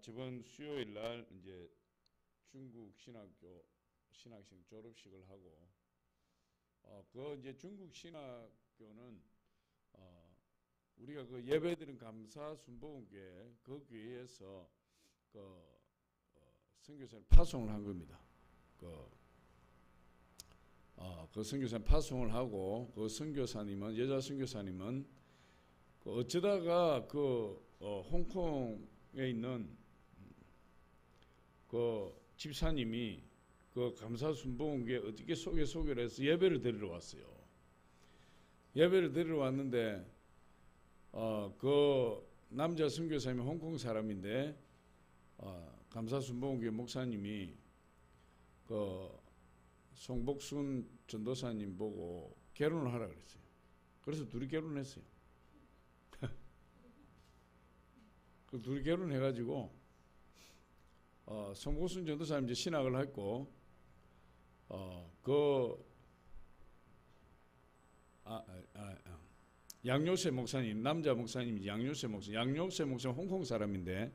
저번 수요일 날 이제 중국 신학생 졸업식을 하고, 그 이제 중국 신학교는 우리가 그 예배드린 감사 순복음교회 그 교회에서 그 선교사를 파송을 한 겁니다. 그 선교사님 파송을 하고, 그 선교사님은 여자 선교사님은 어쩌다가 홍콩에 있는 그 집사님이 그 감사 순복음교회 어떻게 소개를 해서 예배를 드리러 왔어요. 예배를 드리러 왔는데 그 남자 선교사님이 홍콩 사람인데 감사 순복음교회 목사님이 그 송복순 전도사님 보고 결혼을 하라 그랬어요. 그래서 둘이 결혼했어요. 그 둘이 결혼해가지고 송복순 전도사님 이제 신학을 했고, 양요세 목사님, 남자 목사님이 양요세 목사님 홍콩 사람인데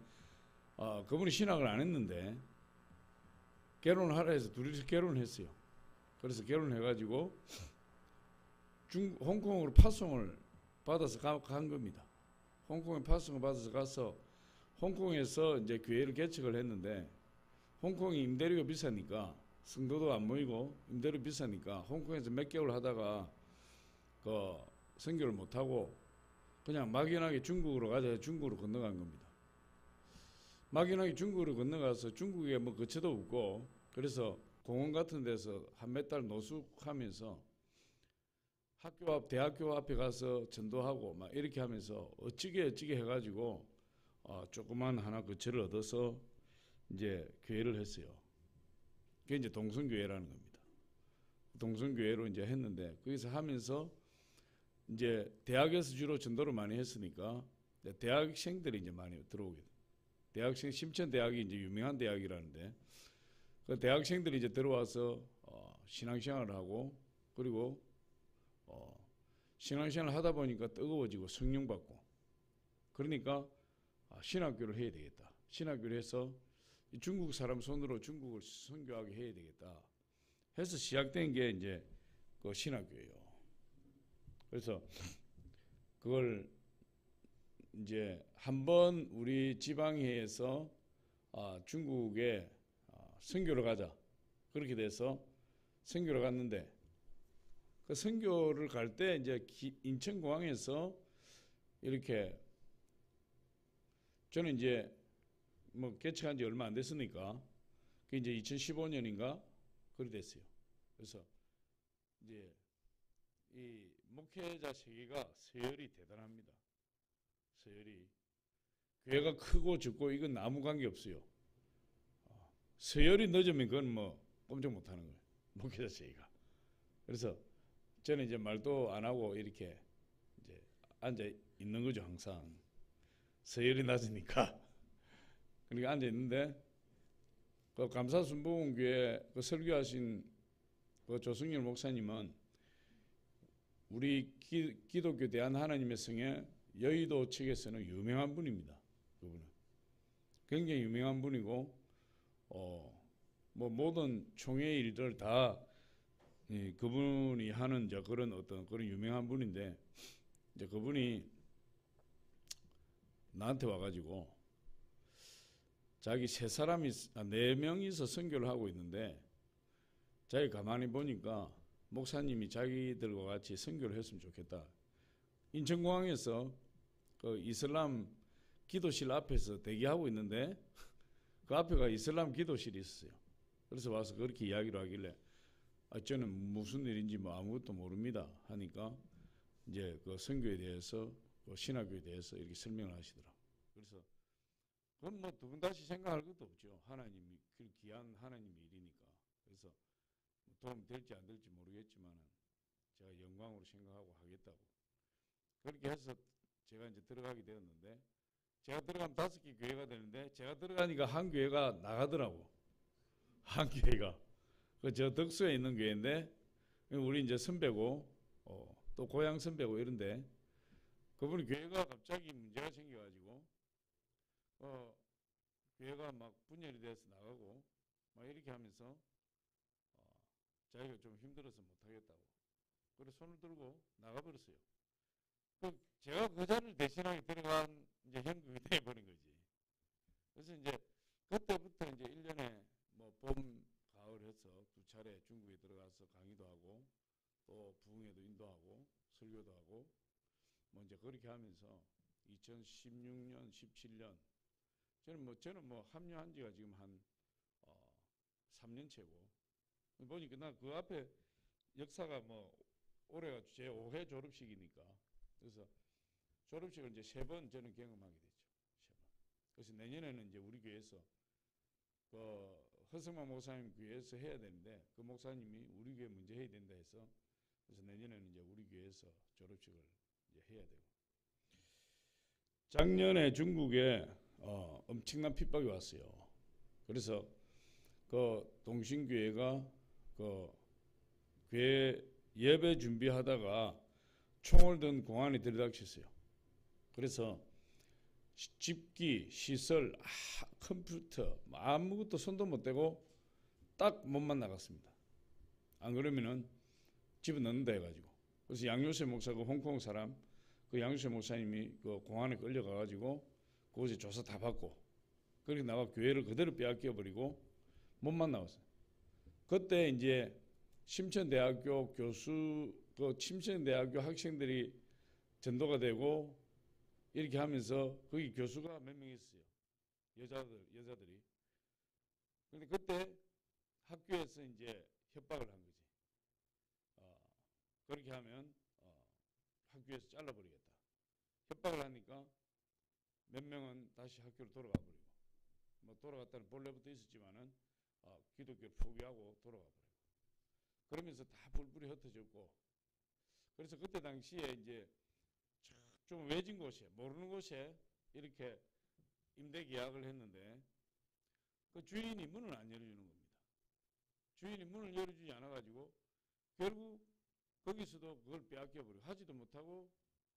그분이 신학을 안 했는데 결혼을 하라 해서 둘이서 결혼했어요. 그래서 결혼해가지고 홍콩으로 파송을 받아서 간 겁니다. 홍콩에 파송을 받아서 가서 홍콩에서 이제 교회를 개척을 했는데, 홍콩이 임대료가 비싸니까 성도도 안 모이고 임대료 비싸니까 홍콩에서 몇 개월 하다가 그 선교를 못 하고 그냥 막연하게 중국으로 가자 해서 중국으로 건너간 겁니다. 막연하게 중국으로 건너가서 중국에 뭐 거처도 없고, 그래서 공원 같은 데서 한 몇 달 노숙하면서 대학교 앞에 가서 전도하고 막 이렇게 하면서 어찌게 해가지고 조그만 하나 거처를 얻어서 이제 교회를 했어요. 그게 이제 동성교회라는 겁니다. 동성교회로 이제 했는데, 거기서 하면서 이제 대학에서 주로 전도를 많이 했으니까 대학생들이 이제 많이 들어오게 돼요. 대학생 심천대학이 이제 유명한 대학이라는데, 그 대학생들이 이제 들어와서 신앙생활을 하고, 그리고 신앙생활을 하다 보니까 뜨거워지고 성령 받고, 그러니까 신학교를 해야 되겠다. 신학교를 해서 중국 사람 손으로 중국을 선교하게 해야 되겠다 해서 시작된 게 이제 그 신학교예요. 그래서 그걸 이제 한번 우리 지방회에서 중국에 선교를 가자, 그렇게 돼서 선교를 갔는데, 그 선교를 갈 때 이제 인천공항에서 이렇게, 저는 이제 뭐 개척한 지 얼마 안 됐으니까 그 이제 2015년인가 그리 됐어요. 그래서 이제 이 목회자 세계가 서열이 대단합니다. 서열이 교회가 크고 적고 이건 아무 관계 없어요. 서열이 늦으면 그건 뭐 꼼짝 못하는 거예요, 목회자 세계가. 그래서 저는 이제 말도 안 하고 이렇게 이제 앉아 있는 거죠, 항상. 서열이 낮으니까. 그러니까 앉아 있는데, 그 감사순복음교회 그 설교하신 그 조승열 목사님은 우리 기독교 대한 하나님의 성의 여의도 측에서는 유명한 분입니다. 그분은 굉장히 유명한 분이고, 뭐 모든 총회 일들 다 그분이 하는 이제 그런 어떤 그런 유명한 분인데, 이제 그분이 나한테 와가지고 자기 네 명이서 선교를 하고 있는데, 자기 가만히 보니까 목사님이 자기들과 같이 선교를 했으면 좋겠다. 인천공항에서 그 이슬람 기도실 앞에서 대기하고 있는데 그 앞에가 이슬람 기도실이 있었어요. 그래서 와서 그렇게 이야기를 하길래 저는 무슨 일인지 뭐 아무것도 모릅니다 하니까 이제 그 선교에 대해서, 그 신학교에 대해서 이렇게 설명을 하시더라고요. 그래서 그건 뭐 두 번 다시 생각할 것도 없죠. 하나님이 그 귀한 하나님의 일이니까. 그래서 도움 될지 안 될지 모르겠지만 제가 영광으로 생각하고 하겠다고. 그렇게 해서 제가 이제 들어가게 되었는데, 제가 들어가면 5개 교회가 되는데 제가 들어가니까 한 교회가 나가더라고. 한 교회가 그 저 덕수에 있는 교회인데, 우리 이제 선배고 또 고향 선배고 이런데, 그분이 교회가 갑자기 문제가 생겨가지고 교회가 막 분열이 돼서 나가고 막 이렇게 하면서 자기가 좀 힘들어서 못하겠다고 그래 손을 들고 나가버렸어요. 제가 그 자리를 대신하게 들어간 이제 형국이 돼버린 거지. 그래서 이제 그때부터 이제 1년에 뭐 봄, 가을 해서 두 차례 중국에 들어가서 강의도 하고 또 부흥회도 인도하고 설교도 하고 뭐 이제 그렇게 하면서 2016년, 17년 저는 뭐 합류한 지가 지금 한 3년째고 보니까 나 그 앞에 역사가 뭐 올해가 제 5회 졸업식이니까 그래서 졸업식을 이제 3번 저는 경험하게 됐죠. 3번. 그래서 내년에는 이제 우리 교회에서 그 허성만 목사님 교회에서 해야 되는데 그 목사님이 우리 교회 먼저 해야 된다 해서 그래서 내년에는 이제 우리 교회에서 졸업식을 이제 해야 되고 작년에 중국에 엄청난 핍박이 왔어요. 그래서 그 동신교회가 그 교회 예배 준비하다가 총을 든 공안이 들이닥쳤어요. 그래서 집기, 시설, 컴퓨터 아무것도 손도 못 대고 딱 몸만 나갔습니다. 안 그러면은 집에 넣는다 해가지고 그래서 양요세 목사가 홍콩 사람 그 양요세 목사님이 그 공안에 끌려가가지고 그곳에 조사 다 받고 그렇게 나가 교회를 그대로 빼앗겨 버리고 몸만 나왔어요. 그때 이제 심천대학교 교수 그 심천대학교 학생들이 전도가 되고 이렇게 하면서 거기 교수가 몇 명 있어요. 여자들이. 근데 그때 학교에서 이제 협박을 한 거지. 그렇게 하면 학교에서 잘라버리겠다. 협박을 하니까 몇 명은 다시 학교로 돌아가 버리고 뭐 돌아갔다는 본래부터 있었지만은 기독교를 포기하고 돌아가 버리고 그러면서 다 뿔뿔이 흩어졌고 그래서 그때 당시에 이제 좀 외진 곳에 모르는 곳에 이렇게 임대 계약을 했는데 그 주인이 문을 안 열어주는 겁니다. 주인이 문을 열어주지 않아가지고 결국 거기서도 그걸 빼앗겨버리고 하지도 못하고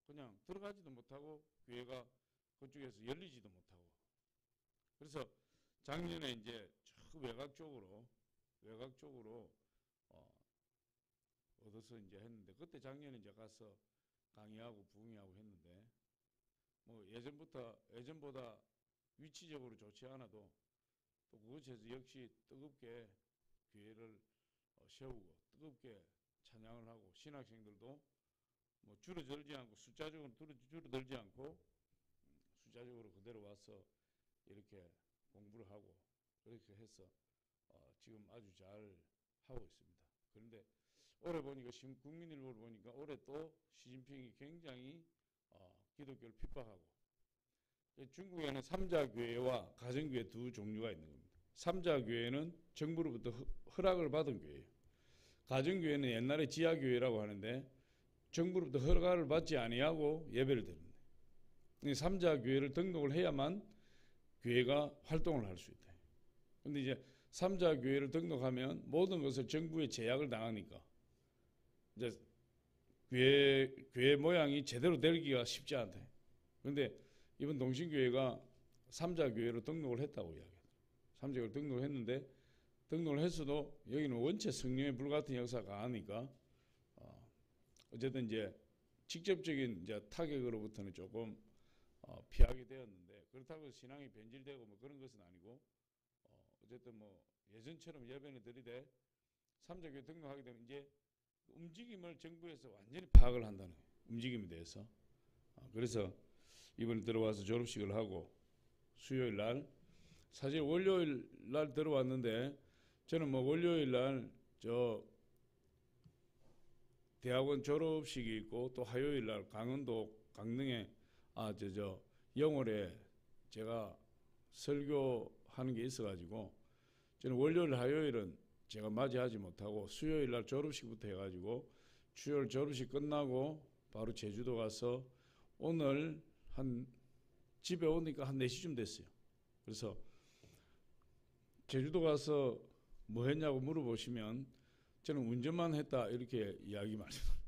그냥 들어가지도 못하고 교회가 그쪽에서 열리지도 못하고 그래서 작년에 이제 저 외곽 쪽으로 얻어서 이제 했는데 그때 작년에 이제 가서 강의하고 부흥회하고 했는데 뭐 예전보다 위치적으로 좋지 않아도 또 그곳에서 역시 뜨겁게 교회를 세우고 뜨겁게 찬양을 하고 신학생들도 뭐 줄어들지 않고 숫자적으로 줄어들지 않고 숫자적으로 그대로 와서 이렇게 공부를 하고 그렇게 해서 지금 아주 잘 하고 있습니다. 그런데 올해 보니까 국민일보를 보니까 올해 또 시진핑이 굉장히 기독교를 핍박하고 중국에는 삼자교회와 가정교회 두 종류가 있는 겁니다. 삼자교회는 정부로부터 허락을 받은 교회예요. 가정교회는 옛날에 지하교회라고 하는데 정부로부터 허락을 받지 아니하고 예배를 드립니다. 삼자교회를 등록을 해야만 교회가 활동을 할 수 있다. 근데 이제 삼자교회를 등록하면 모든 것을 정부의 제약을 당하니까 이제 교회 모양이 제대로 되기가 쉽지 않다. 그런데 이번 동신교회가 삼자교회로 등록을 했다고 이야기해요. 삼자교회로 등록을 했는데 등록을 했어도 여기는 원체 성령의 불 같은 역사가 강하니까 어쨌든 이제 직접적인 이제 타격으로부터는 조금 피하게 되었는데 그렇다고 신앙이 변질되고 뭐 그런 것은 아니고 어쨌든 뭐 예전처럼 예배는 드리되 삼자교회 등록하게 되면 이제 움직임을 정부에서 완전히 파악을 한다는 거예요. 움직임에 대해서. 그래서 이번에 들어와서 졸업식을 하고 수요일 날 사실 월요일 날 들어왔는데 저는 뭐 월요일 날 저 대학원 졸업식이 있고 또 화요일 날 강원도 강릉에 영월에 제가 설교하는 게 있어가지고 저는 월요일 화요일은 제가 맞이하지 못하고 수요일 날 졸업식부터 해가지고 수요일 졸업식 끝나고 바로 제주도 가서 오늘 한 집에 오니까 한 4시쯤 됐어요. 그래서 제주도 가서 뭐 했냐고 물어보시면 저는 운전만 했다 이렇게 이야기 말씀합니다.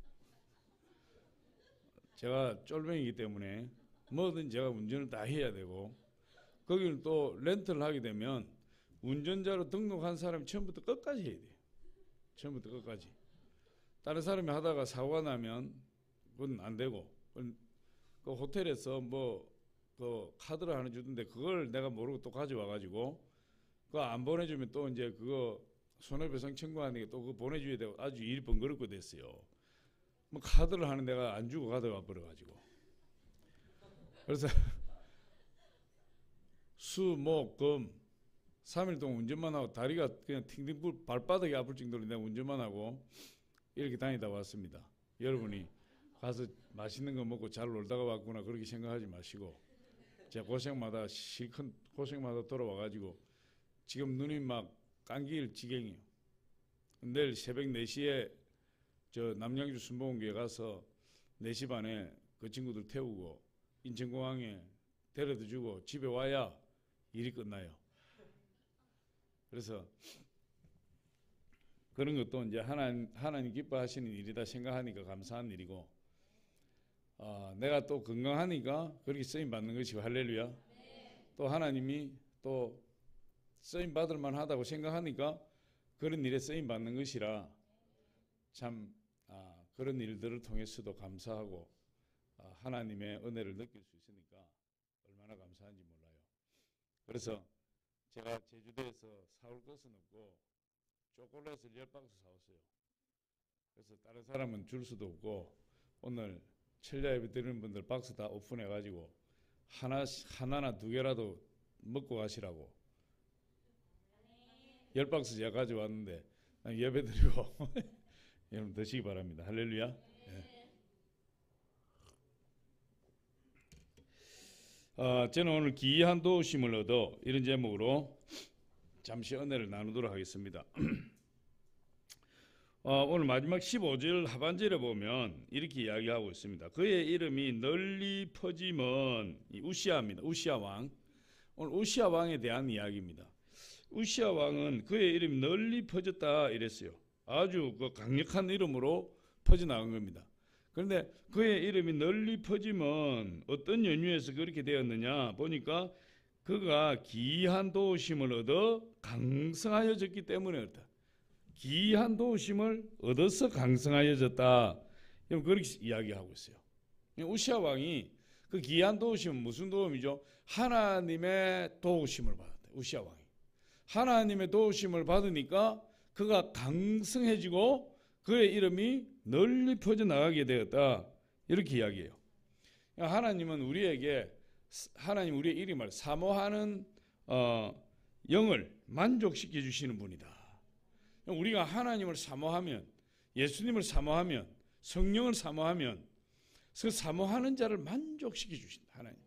제가 쫄병이기 때문에 뭐든 제가 운전을 다 해야 되고 거기는 또 렌트를 하게 되면 운전자로 등록한 사람이 처음부터 끝까지 해야 돼요. 처음부터 끝까지. 다른 사람이 하다가 사고가 나면 그건 안 되고, 그 호텔에서 뭐 그 카드를 하나 주던데 그걸 내가 모르고 또 가져와 가지고 그거 안 보내주면 또 이제 그거 손해배상 청구하는 게 또 그거 보내줘야 되고 아주 일이 번거롭게 됐어요. 뭐 카드를 하는 데가 안 주고 가져와 버려가지고. 그래서 수, 목, 금 3일 동안 운전만 하고 다리가 그냥 팅팅 발바닥이 아플 정도로 내가 운전만 하고 이렇게 다니다 왔습니다. 여러분이 가서 맛있는 거 먹고 잘 놀다가 왔구나 그렇게 생각하지 마시고 제가 고생마다 실컷 고생마다 돌아와가지고 지금 눈이 막 감길 지경이에요. 내일 새벽 4시에 저 남양주 순복음교회 가서 4시 반에 그 친구들 태우고 인천공항에 데려다 주고 집에 와야 일이 끝나요. 그래서 그런 것도 이제 하나님 기뻐하시는 일이다 생각하니까 감사한 일이고, 내가 또 건강하니까 그렇게 쓰임 받는 것이고, 할렐루야. 또 하나님이 또 쓰임 받을 만하다고 생각하니까 그런 일에 쓰임 받는 것이라 참 그런 일들을 통해서도 감사하고 하나님의 은혜를 느낄 수 있으니까 얼마나 감사한지 몰라요. 그래서 제가 제주도에서 사올 것은 없고 초콜릿을 10박스 사왔어요. 그래서 다른 사람은 줄 수도 없고 오늘 철야 예배 드리는 분들 박스 다 오픈해가지고 하나나 2개라도 먹고 가시라고 10박스 제가 가져왔는데 예배 드리고 여러분 드시기 바랍니다. 할렐루야. 예. 저는 오늘 기이한 도우심을 얻어 이런 제목으로 잠시 은혜를 나누도록 하겠습니다. 오늘 마지막 15절 하반절에 보면 이렇게 이야기하고 있습니다. 그의 이름이 널리 퍼짐은 우시아입니다. 우시아 왕. 오늘 우시아 왕에 대한 이야기입니다. 우시아 왕은 그의 이름이 널리 퍼졌다 이랬어요. 아주 그 강력한 이름으로 퍼져나간 겁니다. 그런데 그의 이름이 널리 퍼짐은 어떤 연유에서 그렇게 되었느냐 보니까 그가 기이한 도우심을 얻어 강성하여졌기 때문에 그렇다. 기이한 도우심을 얻어서 강성하여졌다. 그렇게 이야기하고 있어요. 우시아 왕이 그 기이한 도우심은 무슨 도움이죠? 하나님의 도우심을 받았다. 우시아 왕이 하나님의 도우심을 받으니까 그가 강성해지고 그의 이름이 널리 퍼져나가게 되었다. 이렇게 이야기해요. 하나님은 우리에게 하나님 우리의 이름을 사모하는 영을 만족시켜 주시는 분이다. 우리가 하나님을 사모하면 예수님을 사모하면 성령을 사모하면 그 사모하는 자를 만족시켜 주신다. 하나님.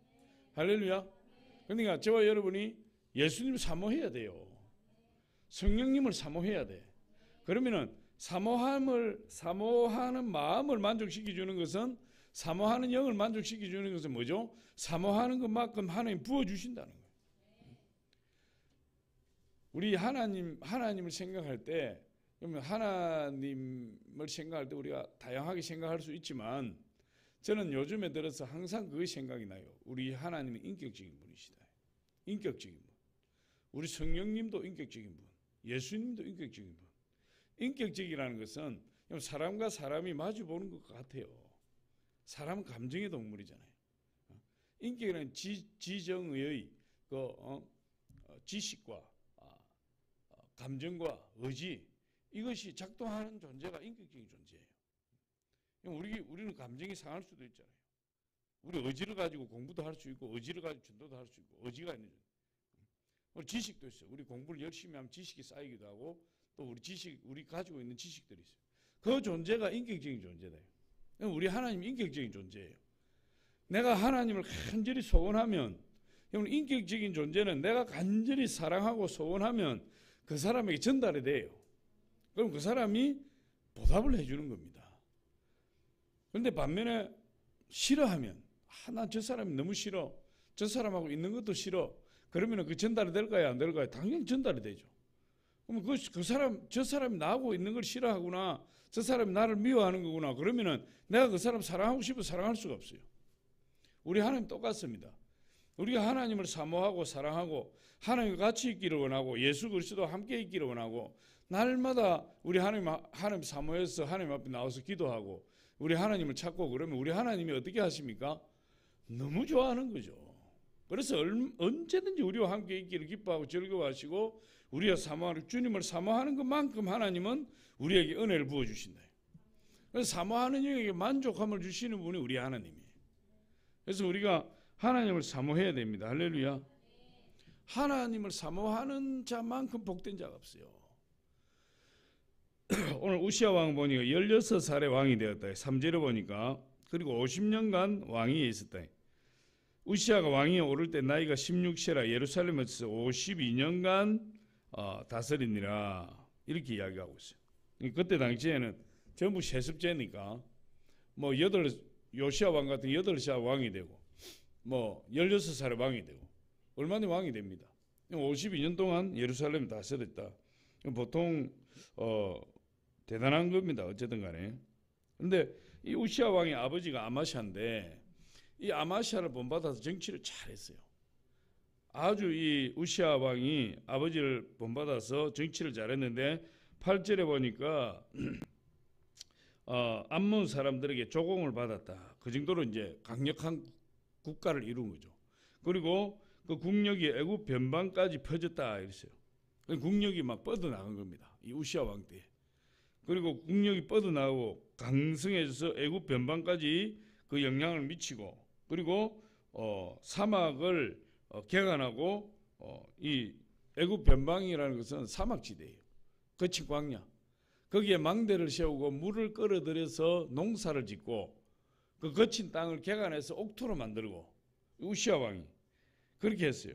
할렐루야. 그러니까 저와 여러분이 예수님을 사모해야 돼요. 성령님을 사모해야 돼. 그러면은 사모하는 마음을 만족시켜 주는 것은 사모하는 영을 만족시켜 주는 것은 뭐죠? 사모하는 것만큼 하나님 부어 주신다는 거예요. 우리 하나님을 생각할 때 하나님을 생각할 때 우리가 다양하게 생각할 수 있지만 저는 요즘에 들어서 항상 그게 생각이 나요. 우리 하나님은 인격적인 분이시다. 인격적인 분. 우리 성령님도 인격적인 분. 예수님도 인격적인 분. 인격적이라는 것은 사람과 사람이 마주보는 것 같아요. 사람은 감정의 동물이잖아요. 인격이라는 지정의 지식과 감정과 의지 이것이 작동하는 존재가 인격적인 존재예요. 우리는 감정이 상할 수도 있잖아요. 우리 의지를 가지고 공부도 할 수 있고 의지를 가지고 전도도 할 수 있고 의지가 있는 존재. 우리 지식도 있어요. 우리 공부를 열심히 하면 지식이 쌓이기도 하고 또 우리 가지고 있는 지식들이 있어요. 그 존재가 인격적인 존재다. 우리 하나님 인격적인 존재예요. 내가 하나님을 간절히 소원하면 인격적인 존재는 내가 간절히 사랑하고 소원하면 그 사람에게 전달이 돼요. 그럼 그 사람이 보답을 해주는 겁니다. 그런데 반면에 싫어하면 난 저 사람이 너무 싫어. 저 사람하고 있는 것도 싫어. 그러면 그 전달이 될까요? 안 될까요? 당연히 전달이 되죠. 그럼 저 사람이 나하고 있는 걸 싫어하구나. 저 사람이 나를 미워하는 거구나. 그러면은 내가 그 사람 사랑하고 싶어 사랑할 수가 없어요. 우리 하나님 똑같습니다. 우리가 하나님을 사모하고 사랑하고 하나님과 같이 있기를 원하고 예수 그리스도와 함께 있기를 원하고 날마다 우리 하나님 사모해서 하나님 앞에 나와서 기도하고 우리 하나님을 찾고 그러면 우리 하나님이 어떻게 하십니까? 너무 좋아하는 거죠. 그래서 언제든지 우리와 함께 있기를 기뻐하고 즐거워하시고 우리가 사모하는 주님을 사모하는 것만큼 하나님은 우리에게 은혜를 부어주신다. 그래서 사모하는 영에게 만족함을 주시는 분이 우리 하나님이에요. 그래서 우리가 하나님을 사모해야 됩니다. 할렐루야. 하나님을 사모하는 자만큼 복된 자가 없어요. 오늘 우시야 왕 보니까 16살의 왕이 되었다. 3절에 보니까 그리고 50년간 왕위에 있었다. 우시야가 왕위에 오를 때 나이가 16세라 예루살렘에서 52년간 다스리니라 이렇게 이야기하고 있어요. 그때 당시에는 전부 세습제니까 뭐 요시야 왕 같은 8살 왕이 되고 뭐 16살의 왕이 되고 얼마나 왕이 됩니다. 52년 동안 예루살렘을 다스렸다. 보통 대단한 겁니다. 어쨌든 간에. 그런데 이 우시야 왕의 아버지가 아마샤인데 이 아마샤를 본받아서 정치를 잘했어요. 아주 이 우시야 왕이 아버지를 본받아서 정치를 잘했는데 8절에 보니까 암몬 사람들에게 조공을 받았다. 그 정도로 이제 강력한 국가를 이룬 거죠. 그리고 그 국력이 애굽 변방까지 퍼졌다 이랬어요. 국력이 막 뻗어나간 겁니다. 이 우시야 왕 때. 그리고 국력이 뻗어나가고 강성해져서 애굽 변방까지 그 영향을 미치고 그리고 사막을 개간하고 이 애굽 변방이라는 것은 사막지대예요. 거친 광야. 거기에 망대를 세우고 물을 끌어들여서 농사를 짓고 그 거친 땅을 개간해서 옥토로 만들고 우시야 왕이 그렇게 했어요.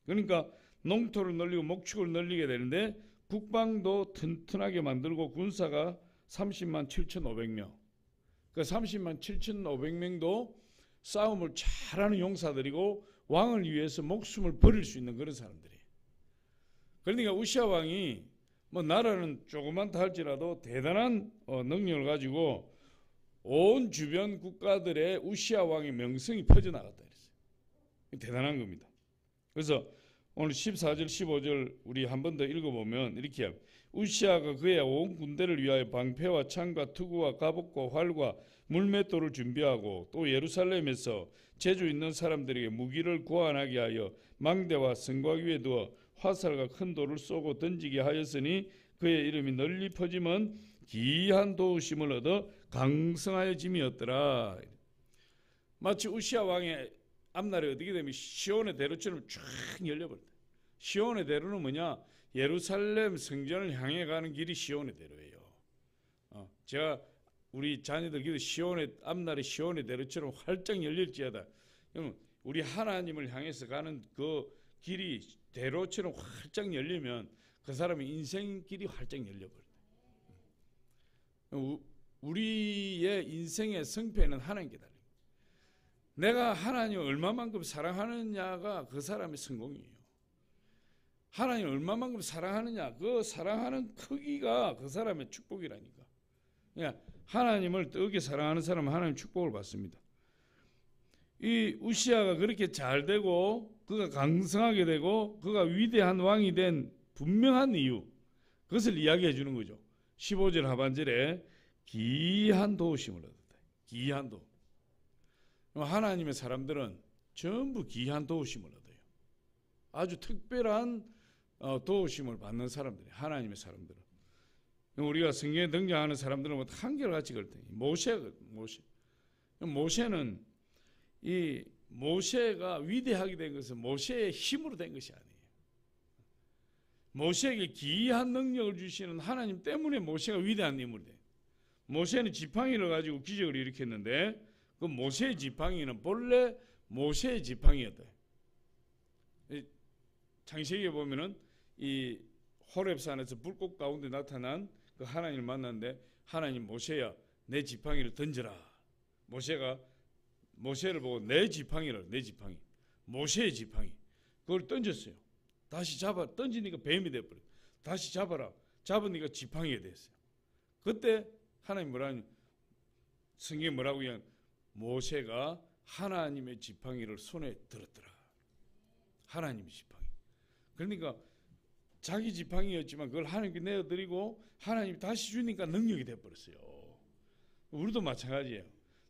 그러니까 농토를 늘리고 목축을 늘리게 되는데 국방도 튼튼하게 만들고 군사가 30만 7,500명. 그 30만 7,500명도 싸움을 잘하는 용사들이고 왕을 위해서 목숨을 버릴 수 있는 그런 사람들이에요. 그러니까 우시야 왕이 뭐 나라는 조그만다 할지라도 대단한 능력을 가지고 온 주변 국가들의 우시야 왕의 명성이 퍼져나갔다 그랬어요. 대단한 겁니다. 그래서 오늘 14절 15절 우리 한 번 더 읽어보면 이렇게 합니다. 우시야가 그의 온 군대를 위하여 방패와 창과 투구와 갑옷과 활과 물맷돌을 준비하고 또 예루살렘에서 재주 있는 사람들에게 무기를 구하나게 하여 망대와 성곽 위에 두어 화살과 큰 돌을 쏘고 던지게 하였으니 그의 이름이 널리 퍼지면 기이한 도우심을 얻어 강성하여짐이었더라. 마치 우시야 왕의 앞날에 어떻게 되면 시온의 대로처럼 쫙 열려버렸다. 시온의 대로는 뭐냐? 예루살렘 성전을 향해 가는 길이 시온의 대로예요. 제가 우리 자녀들 기도 시온의 앞날에 시온의 대로처럼 활짝 열릴지어다. 그러면 우리 하나님을 향해서 가는 그 길이 대로처럼 활짝 열리면 그 사람의 인생길이 활짝 열려버려요. 우리의 인생의 성패는 하나님께 달립니다. 내가 하나님을 얼마만큼 사랑하느냐가 그 사람의 성공이에요. 하나님을 얼마만큼 사랑하느냐, 그 사랑하는 크기가 그 사람의 축복이라니까. 그러니까 하나님을 뜨겁게 사랑하는 사람은 하나님의 축복을 받습니다. 이 우시야가 그렇게 잘 되고 그가 강성하게 되고 그가 위대한 왕이 된 분명한 이유, 그것을 이야기해 주는 거죠. 15절 하반절에 기이한 도우심을 얻었다. 기이한 도움. 하나님의 사람들은 전부 기이한 도우심을 얻어요. 아주 특별한 도우심을 받는 사람들이 하나님의 사람들은. 우리가 성경에 등장하는 사람들은 뭐 한결같이 그렇다. 모세는 이 모세가 위대하게 된 것은 모세의 힘으로 된 것이 아니에요. 모세에게 기이한 능력을 주시는 하나님 때문에 모세가 위대한 인물이 돼요. 모세는 지팡이를 가지고 기적을 일으켰는데 그 모세의 지팡이는 본래 모세의 지팡이였다. 창세기에 보면은 이 호렙산에서 불꽃 가운데 나타난 그 하나님을 만났는데 하나님 모세야 내 지팡이를 던져라. 모세가 모세를 보고 내 지팡이를 내 지팡이 모세의 지팡이 그걸 던졌어요. 다시 잡아 던지니까 뱀이 돼버려. 다시 잡아라. 잡으니까 지팡이가 됐어요. 그때 하나님 뭐라니 성경에 뭐라고 그냥 모세가 하나님의 지팡이를 손에 들었더라. 하나님의 지팡이. 그러니까 자기 지팡이였지만 그걸 하나님께 내어드리고 하나님이 다시 주니까 능력이 돼버렸어요. 우리도 마찬가지예요.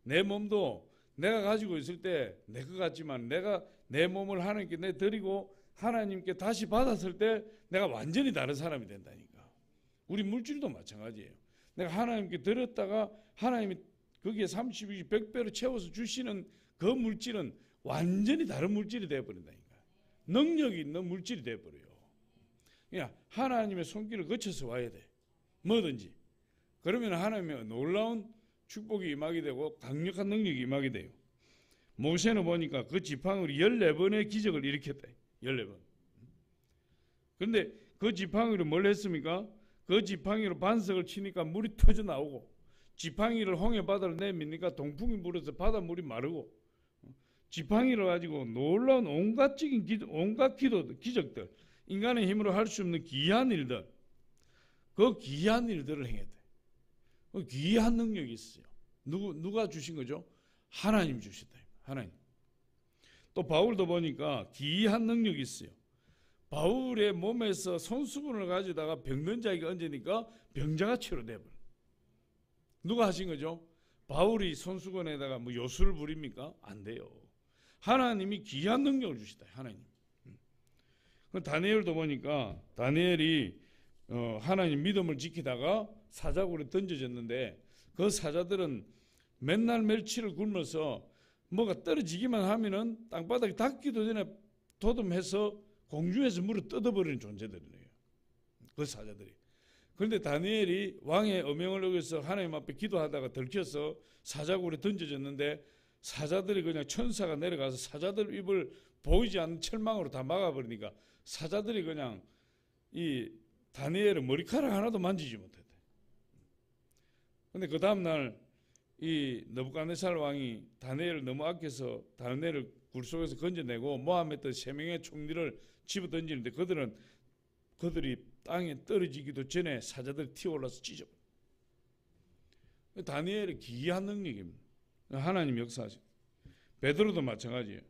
내 몸도 내가 가지고 있을 때 내 것 같지만 내가 내 몸을 하나님께 내드리고 하나님께 다시 받았을 때 내가 완전히 다른 사람이 된다니까. 우리 물질도 마찬가지예요. 내가 하나님께 드렸다가 하나님이 거기에 30, 100배로 채워서 주시는 그 물질은 완전히 다른 물질이 되어버린다니까. 능력이 있는 물질이 되어버려요. 그냥 하나님의 손길을 거쳐서 와야 돼. 뭐든지. 그러면 하나님의 놀라운 축복이 임하게 되고 강력한 능력이 임하게 돼요. 모세는 보니까 그 지팡이로 14번의 기적을 일으켰다. 14번. 그런데 그 지팡이로 뭘 했습니까? 그 지팡이로 반석을 치니까 물이 터져 나오고, 지팡이를 홍해 바다로 내미니까 동풍이 불어서 바닷물이 마르고, 지팡이를 가지고 놀라운 온갖 기적들, 인간의 힘으로 할 수 없는 귀한 일들, 그 귀한 일들을 행했대. 그 귀한 능력이 있어요. 누가 주신 거죠? 하나님 주시다. 하나님. 또 바울도 보니까 귀한 능력이 있어요. 바울의 몸에서 손수건을 가져다가 병든 자에게 얹으니까 병자가 치료돼버려. 누가 하신 거죠? 바울이 손수건에다가 뭐 요술을 부립니까? 안 돼요. 하나님이 귀한 능력을 주시다. 하나님. 다니엘도 보니까 다니엘이 하나님 믿음을 지키다가 사자굴에 던져졌는데 그 사자들은 맨날 멸치를 굶어서 뭐가 떨어지기만 하면은 땅바닥에 닿기도 전에 도둠해서 공중에서 물을 뜯어버리는 존재들이에요. 그 사자들이. 그런데 다니엘이 왕의 어명을 어겨서 하나님 앞에 기도하다가 들켜서 사자굴에 던져졌는데 사자들이 그냥 천사가 내려가서 사자들 입을 보이지 않는 철망으로 다 막아버리니까 사자들이 그냥 이 다니엘의 머리카락 하나도 만지지 못했대. 근데 그 다음날 이 느부갓네살 왕이 다니엘을 너무 아껴서 다니엘을 굴 속에서 건져내고 모함했던 3명의 총리를 집어 던지는데 그들이 땅에 떨어지기도 전에 사자들이 튀어올라서 찢어. 다니엘의 기이한 능력입니다. 하나님 역사하시. 베드로도 마찬가지예요.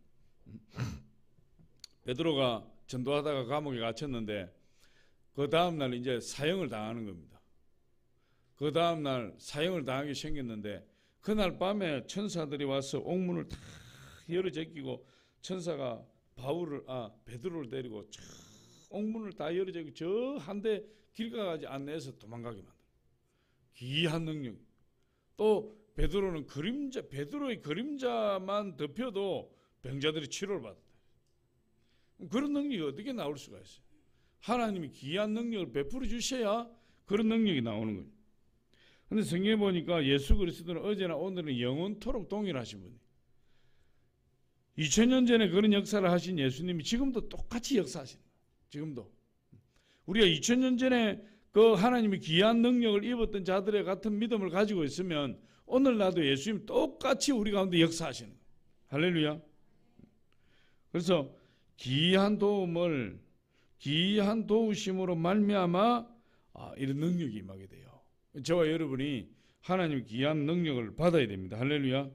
베드로가 전도하다가 감옥에 갇혔는데 그 다음날 이제 사형을 당하는 겁니다. 그 다음날 사형을 당하게 생겼는데 그날 밤에 천사들이 와서 옥문을 다 열어 제끼고 천사가 베드로를 데리고 옥문을 다 열어 제끼고 저 한 대 길가까지 안내해서 도망가게 만들어. 귀한 능력. 또 베드로는 베드로의 그림자만 덮여도 병자들이 치료를 받았다. 그런 능력이 어떻게 나올 수가 있어요? 하나님이 귀한 능력을 베풀어 주셔야 그런 능력이 나오는 거예요. 근데 성경에 보니까 예수 그리스도는 어제나 오늘은 영원토록 동일하신 분이에요. 2000년 전에 그런 역사를 하신 예수님이 지금도 똑같이 역사하시는 거예요. 지금도. 우리가 2000년 전에 그 하나님이 귀한 능력을 입었던 자들의 같은 믿음을 가지고 있으면 오늘날도 예수님 똑같이 우리 가운데 역사하시는 거예요. 할렐루야. 그래서 귀한 도우심으로 말미암아 이런 능력이 임하게 돼요. 저와 여러분이 하나님 귀한 능력을 받아야 됩니다. 할렐루야.